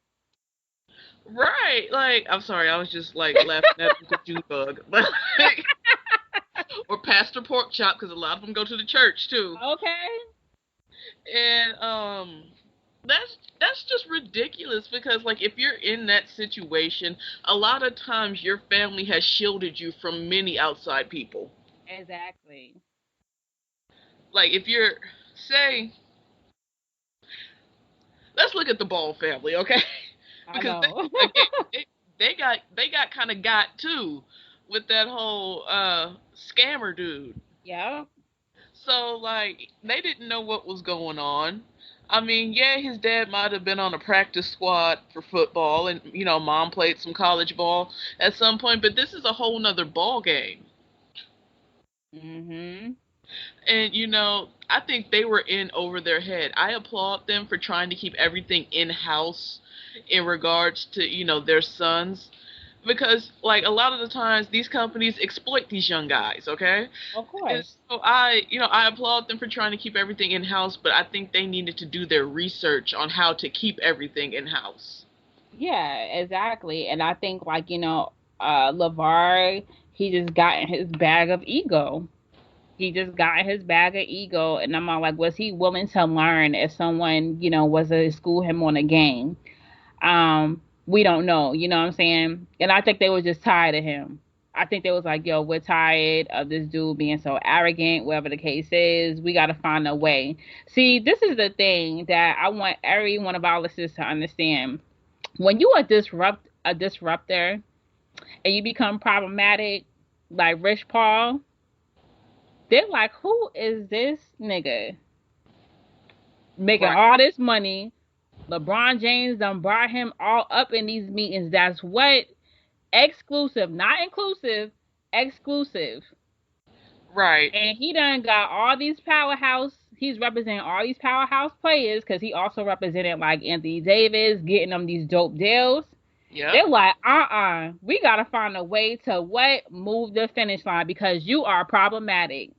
Speaker 2: Right. Like, I'm sorry, I was just like laughing at Uncle Junebug, but like, or Pastor Porkchop because a lot of them go to the church too.
Speaker 1: Okay.
Speaker 2: And that's just ridiculous because like if you're in that situation, a lot of times your family has shielded you from many outside people.
Speaker 1: Exactly.
Speaker 2: Like if you're say let's look at the Ball family, okay?
Speaker 1: I
Speaker 2: because
Speaker 1: know.
Speaker 2: again, they got kind of got too with that whole scammer dude.
Speaker 1: Yeah.
Speaker 2: So like they didn't know what was going on. I mean, yeah, his dad might have been on a practice squad for football, and mom played some college ball at some point. But this is a whole nother ball game.
Speaker 1: Mhm.
Speaker 2: And I think they were in over their head. I applaud them for trying to keep everything in house in regards to, their sons, because like a lot of the times these companies exploit these young guys, okay?
Speaker 1: Of
Speaker 2: And
Speaker 1: course.
Speaker 2: so I applaud them for trying to keep everything in house, but I think they needed to do their research on how to keep everything in house.
Speaker 1: Yeah, exactly. And I think like, LeVar, he just got in his bag of ego. He just got in his bag of ego, and I'm all like, was he willing to learn if someone, was to school him on a game? We don't know, you know what I'm saying? And I think they were just tired of him. I think they was like, yo, we're tired of this dude being so arrogant, whatever the case is. We got to find a way. See, this is the thing that I want every one of our listeners to understand. When you are a disruptor and you become problematic, like Rich Paul, they're like, who is this nigga making
Speaker 2: Right.
Speaker 1: all this money? LeBron James done brought him all up in these meetings. That's what exclusive, not inclusive, exclusive.
Speaker 2: Right.
Speaker 1: And he done got all these powerhouse. He's representing all these powerhouse players because he also represented like Anthony Davis, getting them these dope deals.
Speaker 2: Yep.
Speaker 1: They're like, we gotta find a way to what move the finish line because you are problematic,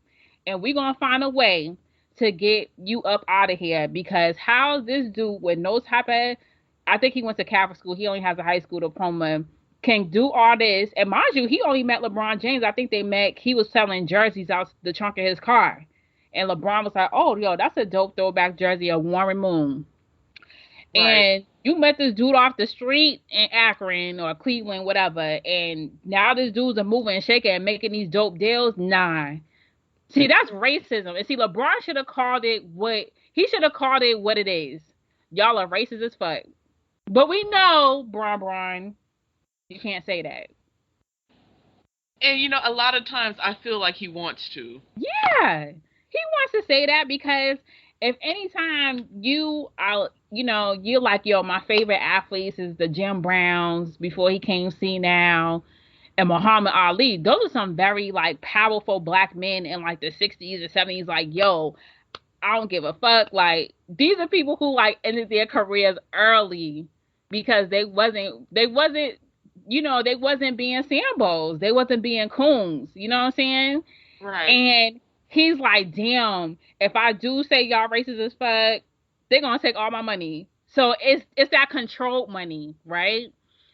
Speaker 1: and we gonna find a way to get you up out of here because how this dude with no type of, I think he went to Catholic school, he only has a high school diploma, can do all this, and mind you, he only met LeBron James. I think they met. He was selling jerseys out the trunk of his car, and LeBron was like, "Oh, yo, that's a dope throwback jersey of Warren Moon."
Speaker 2: Right.
Speaker 1: And you met this dude off the street in Akron or Cleveland, whatever, and now this dude's a moving and shaking and making these dope deals. Nah. See, that's racism. And see, LeBron should have called it what he should have called it what it is. Y'all are racist as fuck. But we know, Bron, you can't say that.
Speaker 2: And a lot of times I feel like he wants to.
Speaker 1: Yeah. He wants to say that because if anytime you are, you're like, yo, my favorite athletes is the Jim Browns before he came see now and Muhammad Ali. Those are some very like powerful black men in like the 60s and 70s. Like, yo, I don't give a fuck. Like, these are people who like ended their careers early because they wasn't being Sambos. They wasn't being coons. You know what I'm saying?
Speaker 2: Right.
Speaker 1: And he's like, damn, if I do say y'all racist as fuck, they're gonna take all my money. So it's that controlled money, right?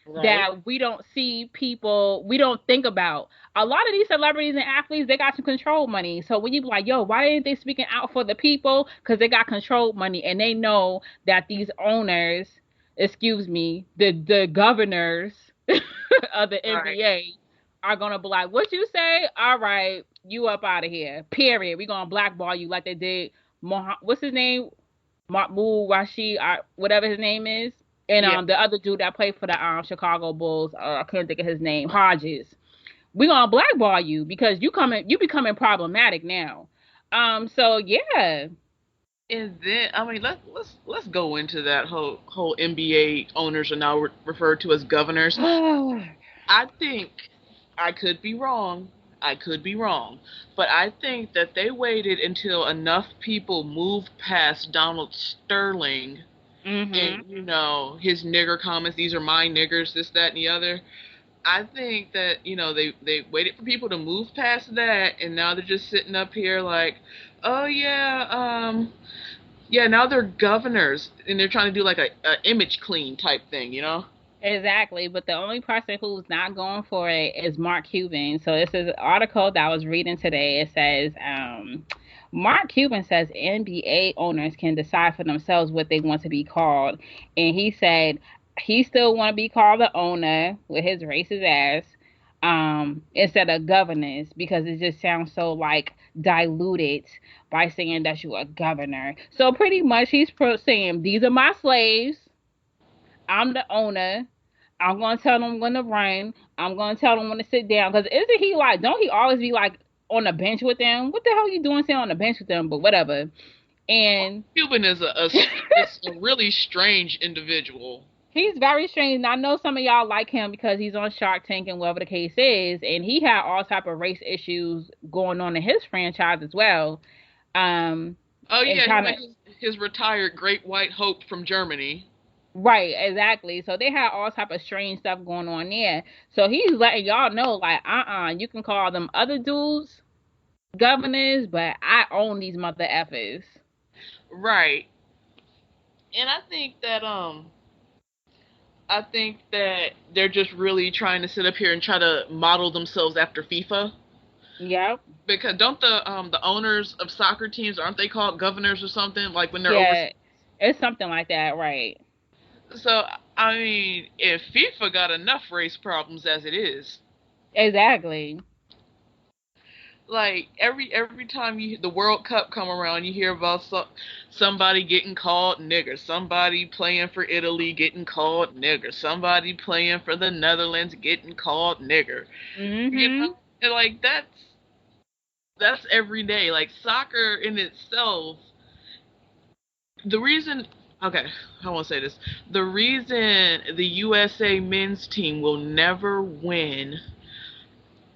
Speaker 2: Right.
Speaker 1: That we don't see people, we don't think about. A lot of these celebrities and athletes, they got some control money. So when you be like, yo, why ain't they speaking out for the people? Because they got control money and they know that these owners, excuse me, the governors of the
Speaker 2: Right.
Speaker 1: NBA are gonna be like, what you say? All right, you up out of here. Period. We gonna blackball you like they did. What's his name? Mahmoud Rashid, whatever his name is, and
Speaker 2: Yeah.
Speaker 1: the other dude that played for the Chicago Bulls, I can't think of his name, Hodges. We gonna blackball you because you becoming problematic now. So yeah.
Speaker 2: And then I mean let's go into that whole NBA owners are now referred to as governors. I think I could be wrong. I could be wrong. But I think that they waited until enough people moved past Donald Sterling and,
Speaker 1: Mhm.
Speaker 2: his nigger comments, these are my niggers, this, that, and the other. I think that, they waited for people to move past that and now they're just sitting up here like, oh yeah, yeah, now they're governors and they're trying to do like a image clean type thing.
Speaker 1: Exactly, but the only person who's not going for it is Mark Cuban. So this is an article that I was reading today. It says, Mark Cuban says NBA owners can decide for themselves what they want to be called, and he said he still want to be called the owner with his racist ass, instead of governors because it just sounds so like diluted by saying that you are governor. So pretty much he's saying these are my slaves. I'm the owner. I'm gonna tell them when to run. I'm gonna tell them when to sit down. Cause isn't he like? Don't he always be like on the bench with them? What the hell you doing sitting on the bench with them? But whatever. And
Speaker 2: Cuban is is a really strange individual.
Speaker 1: he's very strange. And I know some of y'all like him because he's on Shark Tank and whatever the case is. And he had all type of race issues going on in his franchise as well.
Speaker 2: Oh
Speaker 1: and
Speaker 2: yeah,
Speaker 1: kind of
Speaker 2: his retired Great White Hope from Germany.
Speaker 1: right, exactly. So they had all type of strange stuff going on there. So he's letting y'all know, like, you can call them other dudes governors, but I own these mother effers.
Speaker 2: Right. And I think that they're just really trying to sit up here and try to model themselves after FIFA.
Speaker 1: Yep.
Speaker 2: Because don't the owners of soccer teams, aren't they called governors or something, like when they're overseas?
Speaker 1: Yeah, it's something like that, right?
Speaker 2: So I mean, if FIFA got enough race problems as it is,
Speaker 1: Exactly.
Speaker 2: like every time the World Cup come around, you hear about somebody getting called nigger, somebody playing for Italy getting called nigger, somebody playing for the Netherlands getting called nigger. You know,
Speaker 1: Mm-hmm.
Speaker 2: and like that's every day. Like soccer in itself, the reason. Okay, I won't say this. The reason the USA men's team will never win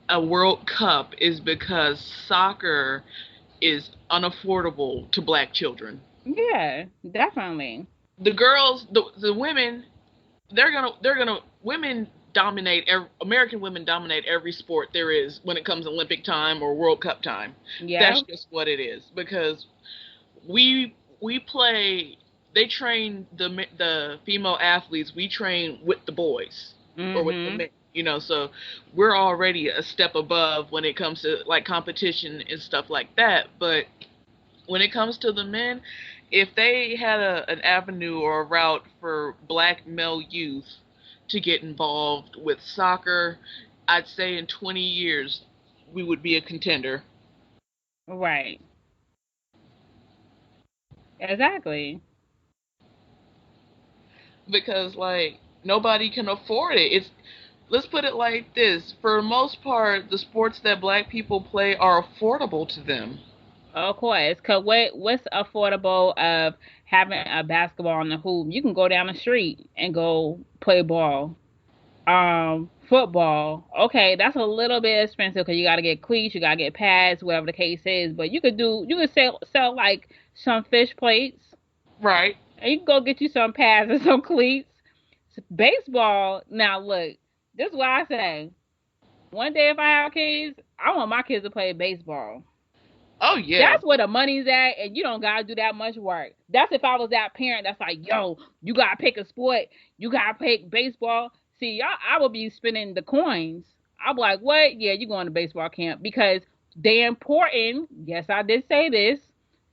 Speaker 2: a World Cup is because soccer is unaffordable to black children.
Speaker 1: Yeah, definitely.
Speaker 2: The girls, the women, they're gonna women dominate. American women dominate every sport there is when it comes to Olympic time or World Cup time. That's
Speaker 1: Yep.
Speaker 2: just what it is because we play. They train the female athletes. We train with the boys or with the
Speaker 1: Mm-hmm.
Speaker 2: men. So we're already a step above when it comes to like competition and stuff like that. But when it comes to the men, if they had an avenue or a route for black male youth to get involved with soccer, I'd say in 20 years we would be a contender.
Speaker 1: Right. Exactly.
Speaker 2: Because like nobody can afford it. It's Let's put it like this. For the most part, the sports that black people play are affordable to them.
Speaker 1: Of course. Cause what's affordable of having a basketball on the hoop? You can go down the street and go play ball. Football. Okay, that's a little bit expensive because you got to get cleats, you got to get pads, whatever the case is. But you could sell like some fish plates,
Speaker 2: Right.
Speaker 1: and you can go get you some pads and some cleats. Baseball. Now look, this is what I say. One day if I have kids, I want my kids to play baseball.
Speaker 2: Oh yeah.
Speaker 1: That's where the money's at, and you don't gotta do that much work. That's if I was that parent that's like, yo, you gotta pick a sport, you gotta pick baseball. See, I would be spending the coins. I'll be like, what? Yeah, you going to baseball camp because they important. Yes, I did say this.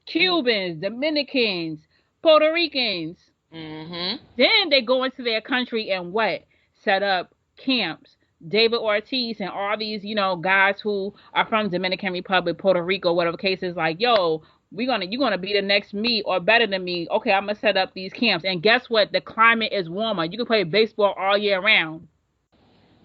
Speaker 1: Cubans, Dominicans, Puerto Ricans.
Speaker 2: Mm-hmm.
Speaker 1: Then they go into their country and what? Set up camps. David Ortiz and all these, guys who are from Dominican Republic, Puerto Rico, whatever case is like, yo, you're gonna be the next me or better than me. Okay, I'm gonna set up these camps. And guess what? The climate is warmer. You can play baseball all year round.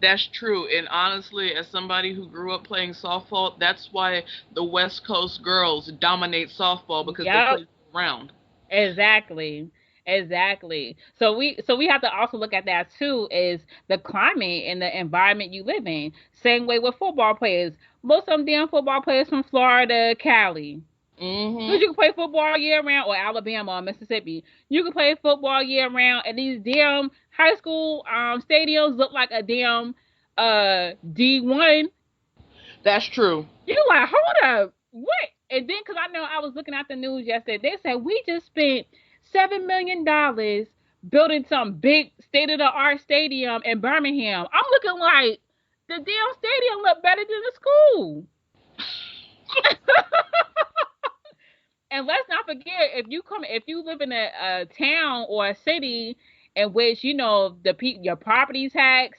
Speaker 2: That's true. And honestly, as somebody who grew up playing softball, that's why the West Coast girls dominate softball because they
Speaker 1: Yep.
Speaker 2: play around.
Speaker 1: Exactly. Exactly. So we have to also look at that too is the climate and the environment you live in. Same way with football players. Most of them damn football players from Florida, Cali. Because
Speaker 2: Mm-hmm.
Speaker 1: you can play football year round or Alabama or Mississippi. You can play football year round and these damn high school stadiums look like a damn D1.
Speaker 2: That's true.
Speaker 1: You like, hold up, what? And then, because I know I was looking at the news yesterday, they said we just spent $7 million building some big state of the art stadium in Birmingham. I'm looking like the damn stadium look better than the school. And let's not forget, if you live in a town or a city in which your property tax,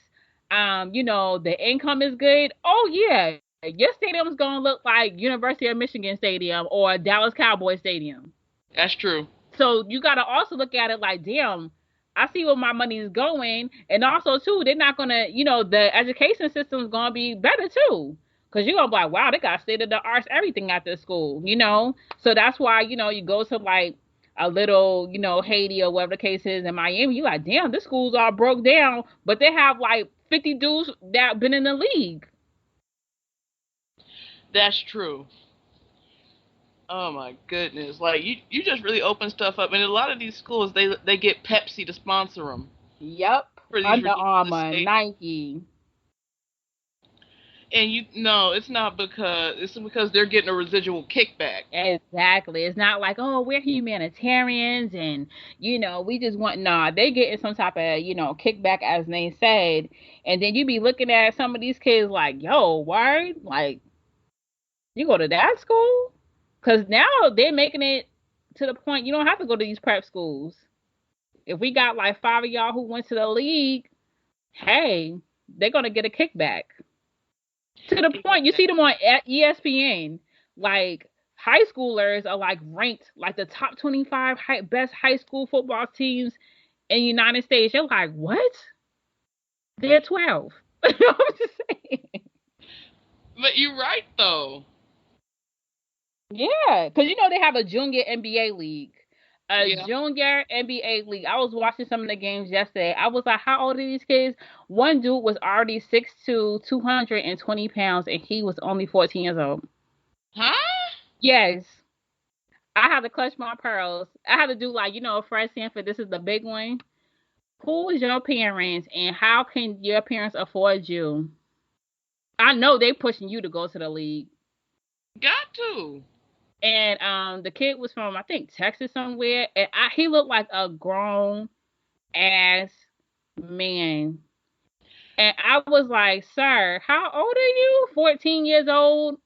Speaker 1: the income is good. Oh yeah, your stadium's gonna look like University of Michigan Stadium or Dallas Cowboy Stadium.
Speaker 2: That's true.
Speaker 1: So you got to also look at it like, damn, I see where my money is going, and also too, they're not gonna, the education system is gonna be better too, because you're gonna be like, wow, they got state of the arts everything at this school. So that's why you go to like a little, Haiti or whatever the case is in Miami, you like, damn, this school's all broke down, but they have like 50 dudes that been in the league.
Speaker 2: That's true. Oh my goodness! Like you just really open stuff up, and a lot of these schools they get Pepsi to sponsor them
Speaker 1: Yep.
Speaker 2: for these
Speaker 1: Under
Speaker 2: ridiculous
Speaker 1: Armour,
Speaker 2: stadiums.
Speaker 1: Nike.
Speaker 2: And you no, it's not because it's because they're getting a residual kickback.
Speaker 1: Exactly. It's not like, oh, we're humanitarians and, we just want, nah, they getting some type of, kickback, as they said. And then you be looking at some of these kids like, yo, word? Like, you go to that school? Because now they're making it to the point you don't have to go to these prep schools. If we got like five of y'all who went to the league, hey, they're going to get a kickback. To the point you see them on ESPN, like high schoolers are like ranked like the top 25 best high school football teams in the United States. You're like, what? They're 12. I'm just saying.
Speaker 2: But you're right though.
Speaker 1: Yeah, because they have a junior NBA league. A
Speaker 2: Yeah.
Speaker 1: junior NBA league. I was watching some of the games yesterday. I was like, how old are these kids? One dude was already 6'2", 220 pounds, and he was only 14 years old.
Speaker 2: Huh?
Speaker 1: Yes. I had to clutch my pearls. I had to do like, Fred Sanford, this is the big one. Who is your parents and how can your parents afford you? I know they pushing you to go to the league.
Speaker 2: Got to.
Speaker 1: And the kid was from I think Texas somewhere. And he looked like a grown ass man. And I was like, sir, how old are you? 14 years old.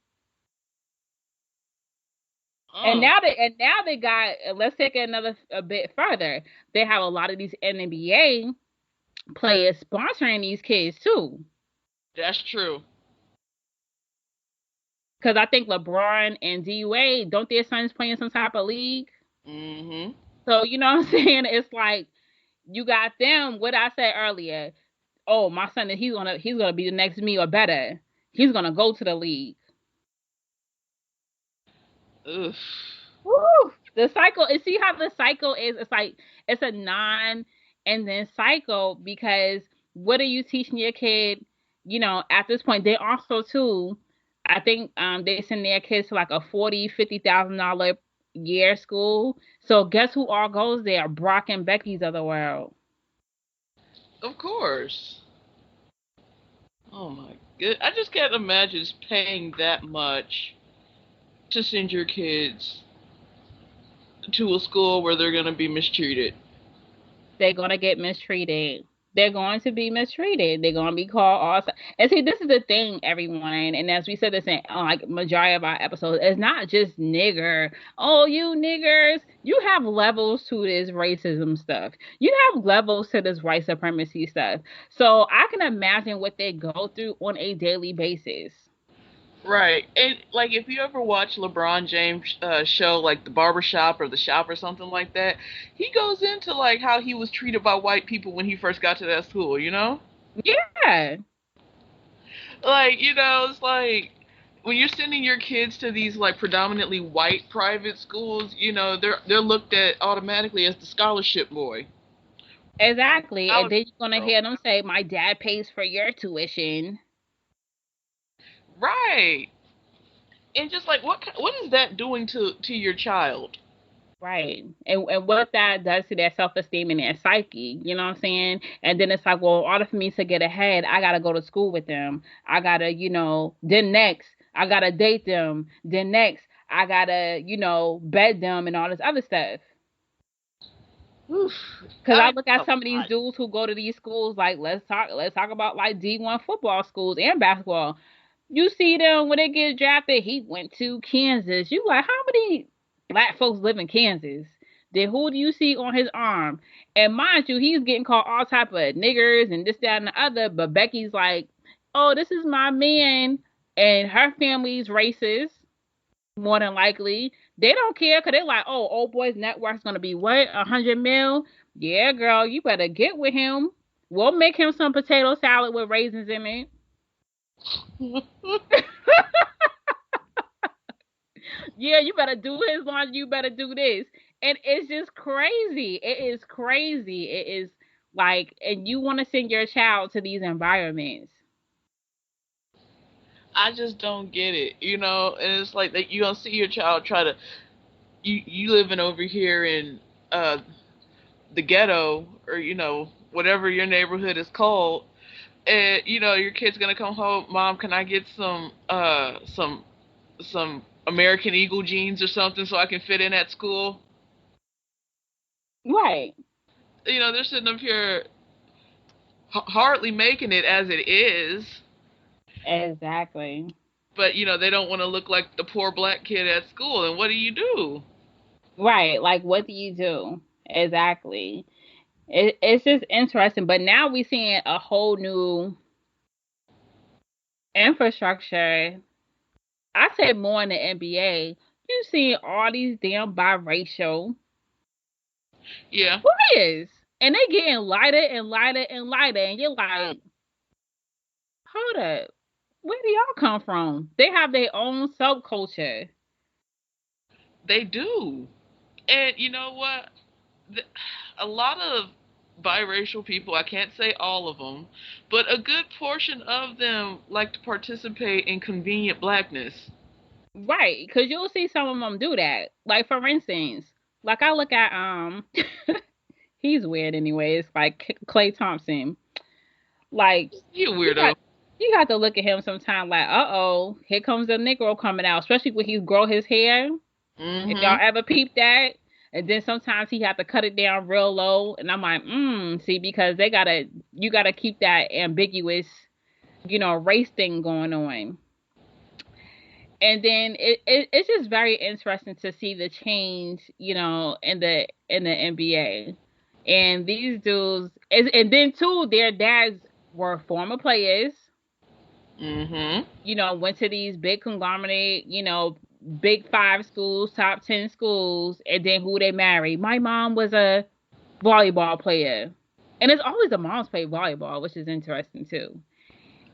Speaker 1: And
Speaker 2: Uh.
Speaker 1: now they got let's take it a bit further. They have a lot of these NBA players sponsoring these kids too.
Speaker 2: That's true.
Speaker 1: Because I think LeBron and D Wade, don't their sons play in some type of league?
Speaker 2: Mhm.
Speaker 1: So you know what I'm saying? It's like you got them. What I said earlier. Oh, my son, he's gonna be the next me or better. He's gonna go to the league.
Speaker 2: Oof.
Speaker 1: Woo! The cycle. And see how the cycle is. It's like it's a non and then cycle because what are you teaching your kid? At this point, they also too. I think they send their kids to like a $40,000-$50,000 year school. So guess who all goes there? Brock and Becky's of the world.
Speaker 2: Of course. Oh my good. I just can't imagine paying that much to send your kids to a school where they're gonna be mistreated.
Speaker 1: They're gonna get mistreated. They're going to be mistreated. They're gonna be called all. And see, this is the thing, everyone. And as we said this in like majority of our episodes, it's not just nigger. Oh, you niggers. You have levels to this racism stuff. You have levels to this white supremacy stuff. So I can imagine what they go through on a daily basis.
Speaker 2: Right. And like if you ever watch LeBron James show like The Barbershop or The Shop or something like that, he goes into like how he was treated by white people when he first got to that school, you know?
Speaker 1: Yeah.
Speaker 2: Like, it's like when you're sending your kids to these like predominantly white private schools, they're looked at automatically as the scholarship boy.
Speaker 1: Exactly. And then you're gonna
Speaker 2: Girl.
Speaker 1: hear them say, "My dad pays for your tuition."
Speaker 2: Right. And just like what is that doing to your child?
Speaker 1: Right. And what that does to their self esteem and their psyche, you know what I'm saying? And then it's like, well, in order for me to get ahead, I gotta go to school with them. I gotta, then next, I gotta date them. Then next, I gotta, bed them and all this other stuff.
Speaker 2: Oof.
Speaker 1: Cause I
Speaker 2: I
Speaker 1: look at
Speaker 2: a
Speaker 1: some of these
Speaker 2: lot.
Speaker 1: dudes who go to these schools, like let's talk about like D1 football schools and basketball. You see them when they get drafted. He went to Kansas. You like how many black folks live in Kansas? Then who do you see on his arm? And mind you, he's getting called all type of niggers and this, that, and the other. But Becky's like, oh, this is my man, and her family's racist. More than likely, they don't care because they're like, oh, old boy's network's gonna be what 100 mil. Yeah, girl, you better get with him. We'll make him some potato salad with raisins in it. Yeah, you better do his laundry, you better do this. And it's just crazy. It is crazy. It is like, and you want to send your child to these environments.
Speaker 2: I just don't get it, and it's like that you don't see your child try to you living over here in uh the ghetto, or whatever your neighborhood is called, and your kid's gonna come home, Mom, can I get some American Eagle jeans or something so I can fit in at school?
Speaker 1: Right.
Speaker 2: They're sitting up here hardly making it as it is,
Speaker 1: Exactly.
Speaker 2: but they don't want to look like the poor black kid at school. And what do you do?
Speaker 1: Right. Like, what do you do? Exactly. It's just interesting. But now we're seeing a whole new infrastructure. I say more in the NBA. You see all these damn biracial
Speaker 2: Yeah,
Speaker 1: players, and they getting lighter and lighter and lighter, and you're like, hold up, where do y'all come from? They have their own subculture.
Speaker 2: they do. And you know what? A lot of biracial people, I can't say all of them, but a good portion of them like to participate in convenient blackness.
Speaker 1: Right, because you'll see some of them do that. Like, for instance, like I look at he's weird anyways, like Clay Thompson. Like,
Speaker 2: You
Speaker 1: you
Speaker 2: weirdo.
Speaker 1: got you got to look at him sometime like, uh-oh, here comes the Negro coming out, especially when he grow his hair. If y'all
Speaker 2: Mm-hmm.
Speaker 1: ever peep that. And then sometimes he have to cut it down real low. And I'm like, see, because you gotta keep that ambiguous, race thing going on. And then it's just very interesting to see the change, in the NBA. And these dudes, and then too, their dads were former players,
Speaker 2: Mm-hmm.
Speaker 1: went to these big conglomerate, big five schools, top 10 schools, and then who they married. My mom was a volleyball player. And it's always the moms play volleyball, which is interesting too.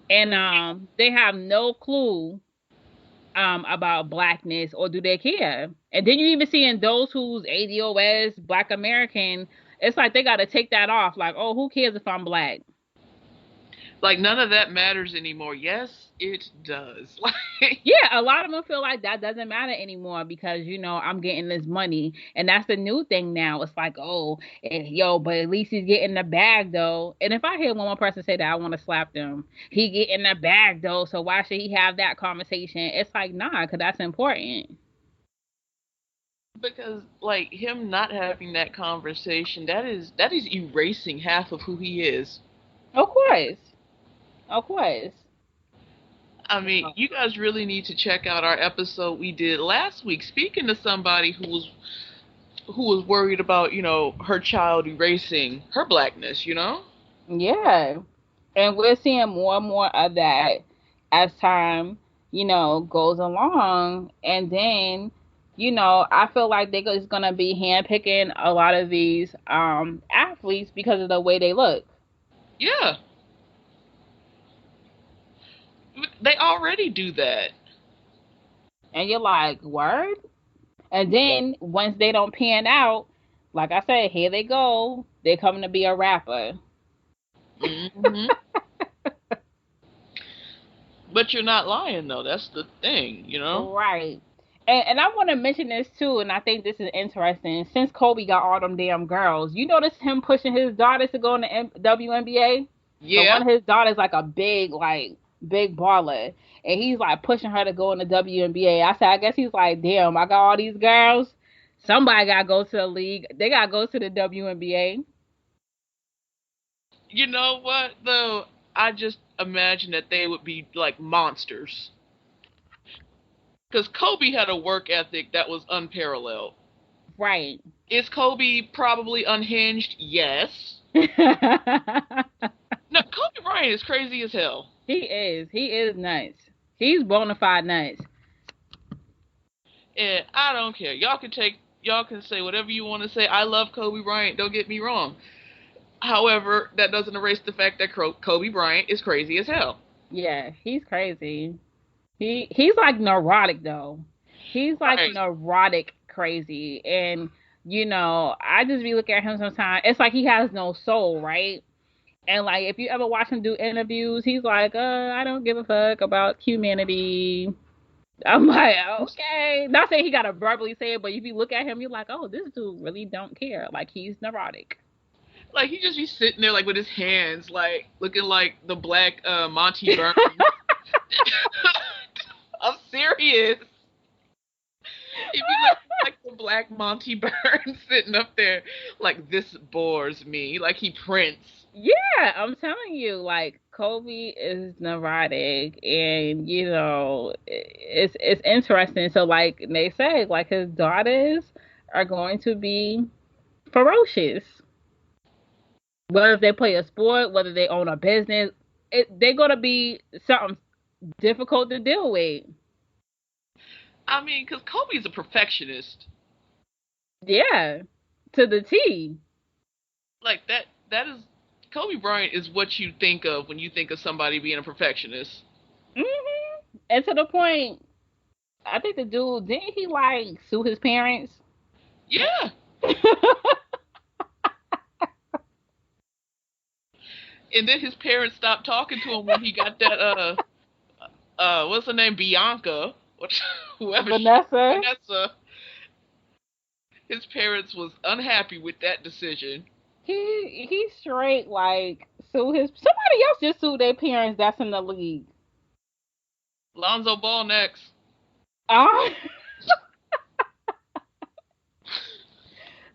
Speaker 1: And they have no clue about blackness, or do they care? And then you even see in those who's ADOS, Black American, it's like they gotta take that off. Like, oh, who cares if I'm black?
Speaker 2: Like none of that matters anymore. Yes, it does. Like
Speaker 1: Yeah, a lot of them feel like that doesn't matter anymore because I'm getting this money, and that's the new thing now. It's like, oh, yo, but at least he's getting the bag though. And if I hear one more person say that, I want to slap them. He getting the bag though, so why should he have that conversation? It's like, nah, because that's important.
Speaker 2: because like him not having that conversation, that is erasing half of who he is.
Speaker 1: Of course, of course.
Speaker 2: I mean, you guys really need to check out our episode we did last week, speaking to somebody who was worried about, her child erasing her blackness.
Speaker 1: Yeah, and we're seeing more and more of that as time, goes along. And then, I feel like they're just gonna be handpicking a lot of these athletes because of the way they look.
Speaker 2: Yeah, they already do that.
Speaker 1: And you're like, word? And then once they don't pan out, like I said, here they go. They're coming to be a rapper.
Speaker 2: Hmm. But you're not lying though. That's the thing.
Speaker 1: Right. And I want to mention this too, and I think this is interesting. Since Kobe got all them damn girls, you notice him pushing his daughters to go in the WNBA? So one
Speaker 2: Yeah.
Speaker 1: of his daughters like a big baller, and he's like pushing her to go in the WNBA. I said, I guess he's like, damn, I got all these girls. Somebody gotta go to the league. They gotta go to the WNBA.
Speaker 2: You know what though? I just imagine that they would be like monsters. Because Kobe had a work ethic that was unparalleled.
Speaker 1: Right.
Speaker 2: Is Kobe probably unhinged? Yes. No, Kobe Bryant is crazy as hell.
Speaker 1: He is. He is nuts. He's bona fide nuts.
Speaker 2: And I don't care. Y'all can say whatever you want to say. I love Kobe Bryant, don't get me wrong. However, that doesn't erase the fact that Kobe Bryant is crazy as hell.
Speaker 1: Yeah, he's crazy. He's like neurotic though. He's like
Speaker 2: Right.
Speaker 1: neurotic crazy. And I just be looking at him sometimes. It's like he has no soul, right? And like, if you ever watch him do interviews, he's like, I don't give a fuck about humanity. I'm like, okay. Not saying he gotta verbally say it, but if you look at him, you're like, oh, this dude really don't care. Like, he's neurotic.
Speaker 2: Like he just be sitting there like with his hands like looking like the black Monty Burns. I'm serious. If you look like the black Monty Burns sitting up there, like this bores me. Like he prints.
Speaker 1: Yeah, I'm telling you, like Kobe is neurotic, and it's interesting. So, like they say, like his daughters are going to be ferocious. Whether they play a sport, whether they own a business, they're gonna be something difficult to deal with.
Speaker 2: I mean, because Kobe's a perfectionist.
Speaker 1: Yeah, to the T.
Speaker 2: Like that is Kobe Bryant is what you think of when you think of somebody being a perfectionist.
Speaker 1: And to the point, I think the dude didn't he like sue his parents?
Speaker 2: Yeah. And then his parents stopped talking to him when he got that what's her name, Bianca, which whoever
Speaker 1: Vanessa.
Speaker 2: Vanessa. His parents was unhappy with that decision.
Speaker 1: He straight like sue his somebody else just sued their parents that's in the league.
Speaker 2: Lonzo Ball next.
Speaker 1: Uh,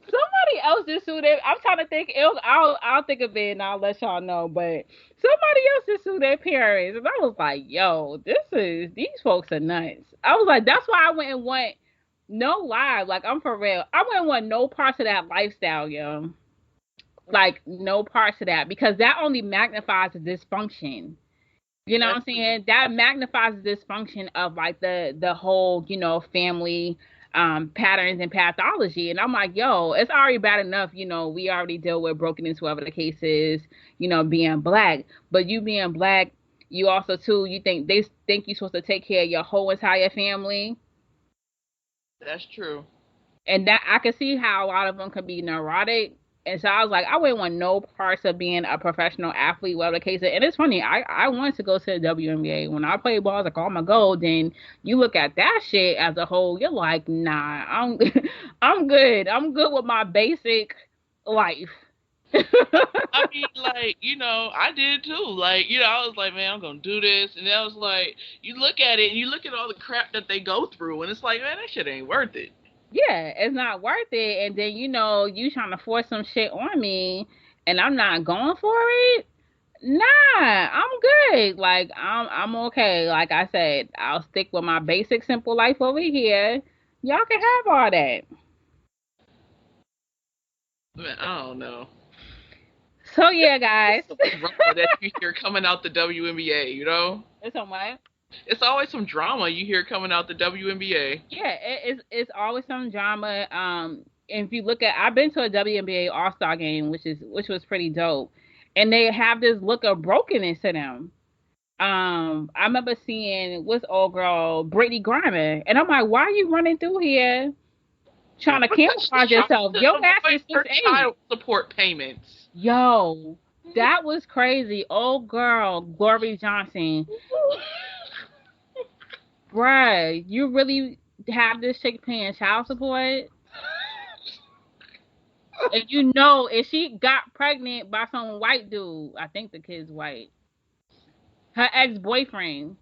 Speaker 1: somebody else just sued their I'm trying to think I'll think of it and I'll let y'all know, but somebody else just sued their parents and I was like, yo, these folks are nuts. I was like, that's why I went and want no lie, like I'm for real. I wouldn't want no parts of that lifestyle, yo. Like no parts of that because that only magnifies the dysfunction. You know what
Speaker 2: That's
Speaker 1: I'm saying? That magnifies the dysfunction of like the whole, family patterns and pathology. And I'm like, yo, it's already bad enough, we already deal with brokenness, whoever the case is, being black. But you being black, you also too, you think they think you're supposed to take care of your whole entire family.
Speaker 2: that's true.
Speaker 1: And that I can see how a lot of them could be neurotic. And so I was like, I wouldn't want no parts of being a professional athlete, whatever the case is. And it's funny, I wanted to go to the WNBA. When I played ball, I was like, oh my god. Then you look at that shit as a whole, you're like, nah, I'm good. I'm good with my basic life.
Speaker 2: I mean, like, I did too. Like, I was like, man, I'm gonna do this, and I was like, you look at it, and you look at all the crap that they go through, and it's like, man, that shit ain't worth it.
Speaker 1: Yeah, it's not worth it. And then you trying to force some shit on me, and I'm not going for it. Nah, I'm good. Like I'm okay. Like I said, I'll stick with my basic simple life over here. Y'all can have all that.
Speaker 2: Man, I don't know.
Speaker 1: So yeah, guys.
Speaker 2: It's some drama that you hear coming out the WNBA.
Speaker 1: It's on what?
Speaker 2: It's always some drama you hear coming out the WNBA.
Speaker 1: Yeah, it's always some drama. And if you look at, I've been to a WNBA All Star game, which was pretty dope, and they have this look of brokenness to them. I remember seeing what's old girl Brittany Griner, and I'm like, why are you running through here trying to
Speaker 2: Because
Speaker 1: camouflage
Speaker 2: she's trying
Speaker 1: yourself?
Speaker 2: to
Speaker 1: Your ass
Speaker 2: avoid
Speaker 1: is
Speaker 2: her
Speaker 1: 6'8".
Speaker 2: child support payments.
Speaker 1: Yo, that was crazy. Old girl Glory Johnson, bruh, you really have this chick paying child support? And and she got pregnant by some white dude. I think the kid's white. Her ex boyfriend.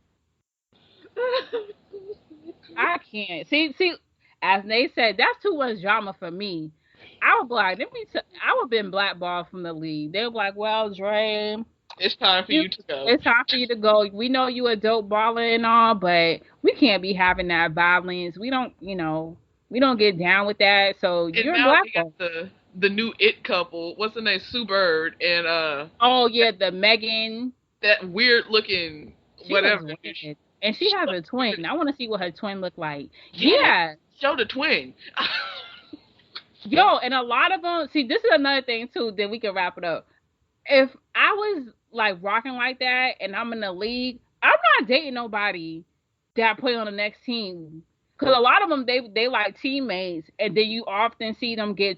Speaker 1: I can't see. As they said, that's too much drama for me. I would be like, I would have been blackballed from the league. They were like, well, Dre,
Speaker 2: It's time for
Speaker 1: you,
Speaker 2: you to go.
Speaker 1: it's time for you to go. We know you a dope baller and all, but we can't be having that violence. We don't get down with that. So
Speaker 2: And
Speaker 1: you're
Speaker 2: now they got
Speaker 1: blackballed.
Speaker 2: the new it couple. What's her name? Sue Bird and
Speaker 1: Oh yeah, the Megan.
Speaker 2: that weird looking
Speaker 1: She looks
Speaker 2: whatever.
Speaker 1: weird. And she has a twin. I want to see what her twin look like.
Speaker 2: Yeah, they
Speaker 1: Yeah.
Speaker 2: show the twin.
Speaker 1: Yo, and a lot of them, see, this is another thing too, then we can wrap it up. If I was like rocking like that and I'm in the league, I'm not dating nobody that play on the next team. Cause a lot of them they like teammates, and then you often see them get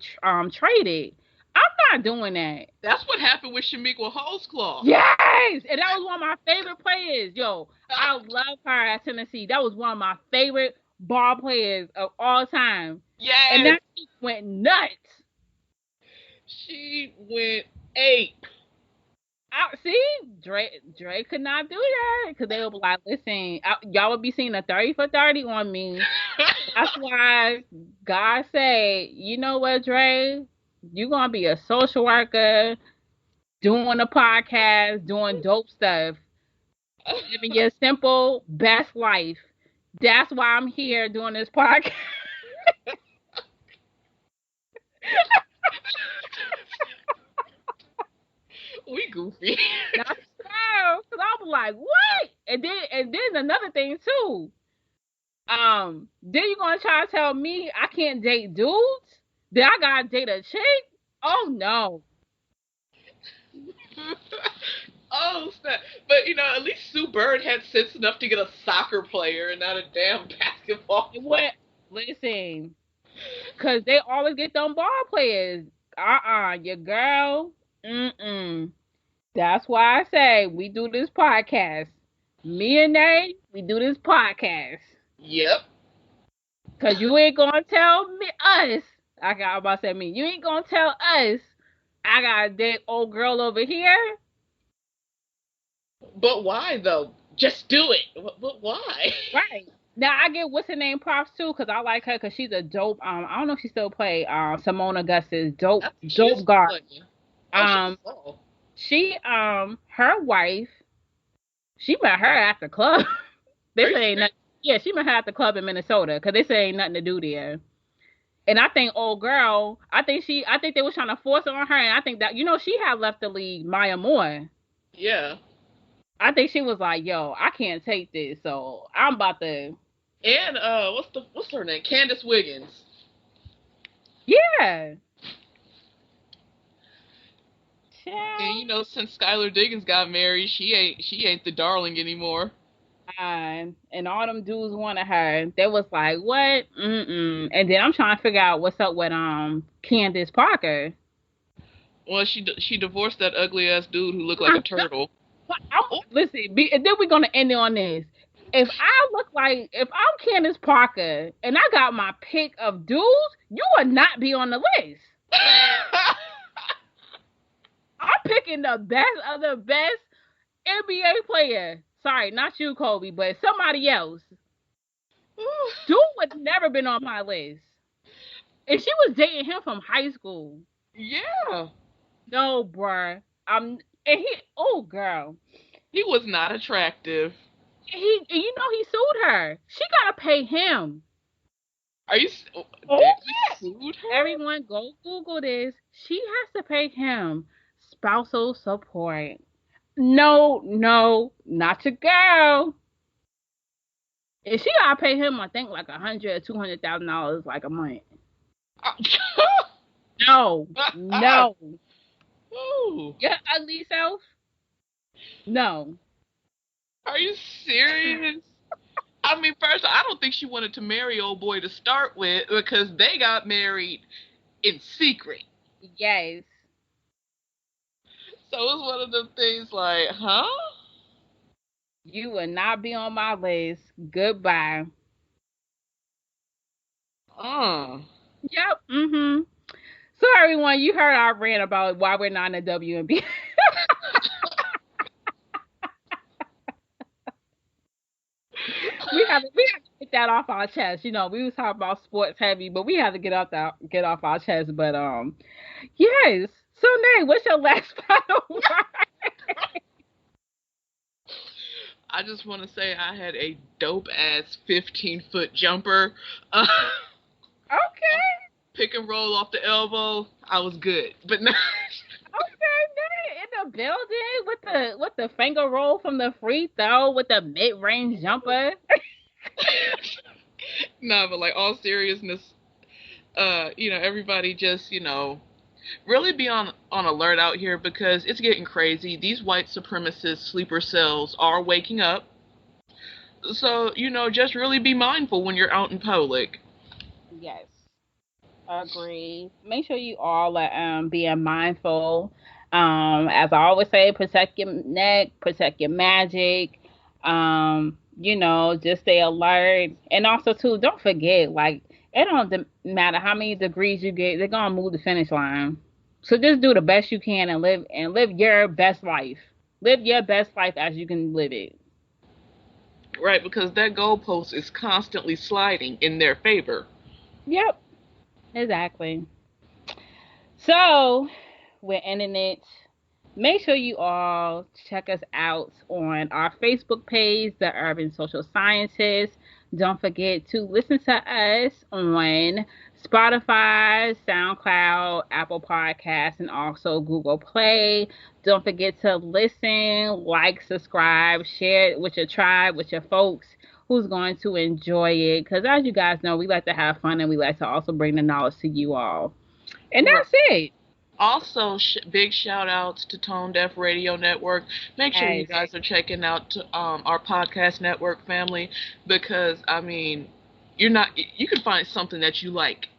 Speaker 1: traded. I'm not doing that.
Speaker 2: That's what happened with Shamiqua Holtzclaw.
Speaker 1: Yes, and that was one of my favorite players. Yo, I love her at Tennessee. That was one of my favorite ball players of all time. And
Speaker 2: Yes,
Speaker 1: that she went nuts.
Speaker 2: she went ape.
Speaker 1: See, Dre could not do that because they would be like, listen, y'all would be seeing a 30 for 30 on me. That's why God said, you know what, Dre, you're gonna be a social worker, doing a podcast, doing dope stuff, living your simple best life. That's why I'm here doing this podcast.
Speaker 2: We goofy.
Speaker 1: That's so, because I'm like, what? And then another thing too. Then you gonna try to tell me I can't date dudes? Then I gotta date a chick? Oh no.
Speaker 2: Oh, snap. But, at least Sue Bird had sense enough to get a soccer player and not a damn basketball player.
Speaker 1: What? Listen, cause they always get them ball players. Your girl. Mm-mm. That's why I say we do this podcast. Me and Nate, we do this podcast.
Speaker 2: Yep.
Speaker 1: Cause you ain't gonna tell me us. I got about to say me. You ain't gonna tell us I got a date old girl over here.
Speaker 2: But why, though? Just do it. But why?
Speaker 1: Right. Now I get what's her name props too, cause I like her, cause she's a dope. I don't know if she still play. Simone Augustus,
Speaker 2: I think she is
Speaker 1: dope guard.
Speaker 2: playing.
Speaker 1: Um,
Speaker 2: Oh.
Speaker 1: she her wife, she met her at the club. They say ain't nothing. Yeah, she met her at the club in Minnesota, cause they say ain't nothing to do there. And I think old girl, I think they was trying to force it on her, and I think that she had left the league, Maya Moore.
Speaker 2: Yeah.
Speaker 1: I think she was like, yo, I can't take this, so I'm about to.
Speaker 2: And what's her name? Candace Wiggins.
Speaker 1: Yeah.
Speaker 2: And since Skylar Diggins got married, she ain't the darling anymore.
Speaker 1: And all them dudes wanted her. They was like, what? Mm-mm. And then I'm trying to figure out what's up with Candace Parker.
Speaker 2: Well, she divorced that ugly ass dude who looked like a turtle.
Speaker 1: Listen, and then we're gonna end it on this. If I'm Candace Parker and I got my pick of dudes, you would not be on the list. I'm picking the best of the best NBA player. Sorry, not you, Kobe, but somebody else. Dude would never been on my list. And she was dating him from high school.
Speaker 2: Yeah.
Speaker 1: No, bruh. Oh girl.
Speaker 2: He was not attractive.
Speaker 1: He sued her. She gotta pay him.
Speaker 2: Are you?
Speaker 1: Oh,
Speaker 2: yes. Sued her?
Speaker 1: Everyone, go Google this. She has to pay him spousal support. No, not your girl. And she gotta pay him, I think, like $100,000 or $200,000 like a month. No.
Speaker 2: Ooh.
Speaker 1: Your ugly self? No.
Speaker 2: Are you serious? I mean, first, I don't think she wanted to marry old boy to start with because they got married in secret.
Speaker 1: Yes.
Speaker 2: So it was one of them things like, huh?
Speaker 1: You will not be on my list. Goodbye. Yep. Mm-hmm. So everyone, you heard our rant about why we're not in the WNBA. we have to get that off our chest. We was talking about sports heavy, but we have to get off our chest. But yes. So Nate, what's your last final word?
Speaker 2: I just want to say I had a dope ass 15-foot jumper.
Speaker 1: Okay.
Speaker 2: Pick and roll off the elbow. I was good, but not.
Speaker 1: Okay, in the building with the finger roll from the free throw with the mid range jumper.
Speaker 2: No, but like all seriousness, everybody just really be on alert out here because it's getting crazy. These white supremacist sleeper cells are waking up. So just really be mindful when you're out in public.
Speaker 1: Yes. Agree. Make sure you all are being mindful. As I always say, protect your neck, protect your magic. Just stay alert. And also too, don't forget, like it don't matter how many degrees you get, they're gonna move the finish line. So just do the best you can and live your best life. Live your best life as you can live it.
Speaker 2: Right, because that goalpost is constantly sliding in their favor.
Speaker 1: Yep, exactly. So we're ending it. Make sure you all check us out on our Facebook page, The Urban Social Scientists. Don't forget to listen to us on Spotify, SoundCloud, Apple Podcasts, and also Google Play. Don't forget to listen, like, subscribe, share it with your tribe, with your folks who's going to enjoy it. Because as you guys know, we like to have fun and we like to also bring the knowledge to you all. And
Speaker 2: Right.
Speaker 1: that's it.
Speaker 2: Also, big shout outs to Tone Deaf Radio Network. Make sure you
Speaker 1: Yes.
Speaker 2: guys are checking out our podcast network family because you're not you can find something that you like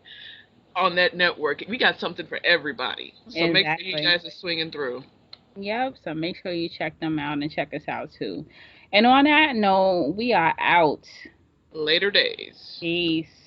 Speaker 2: on that network. We got something for everybody. So make sure you
Speaker 1: Exactly.
Speaker 2: guys are swinging through.
Speaker 1: Yep. So make sure you check them out and check us out too. And on that note, we are out.
Speaker 2: Later days.
Speaker 1: Peace.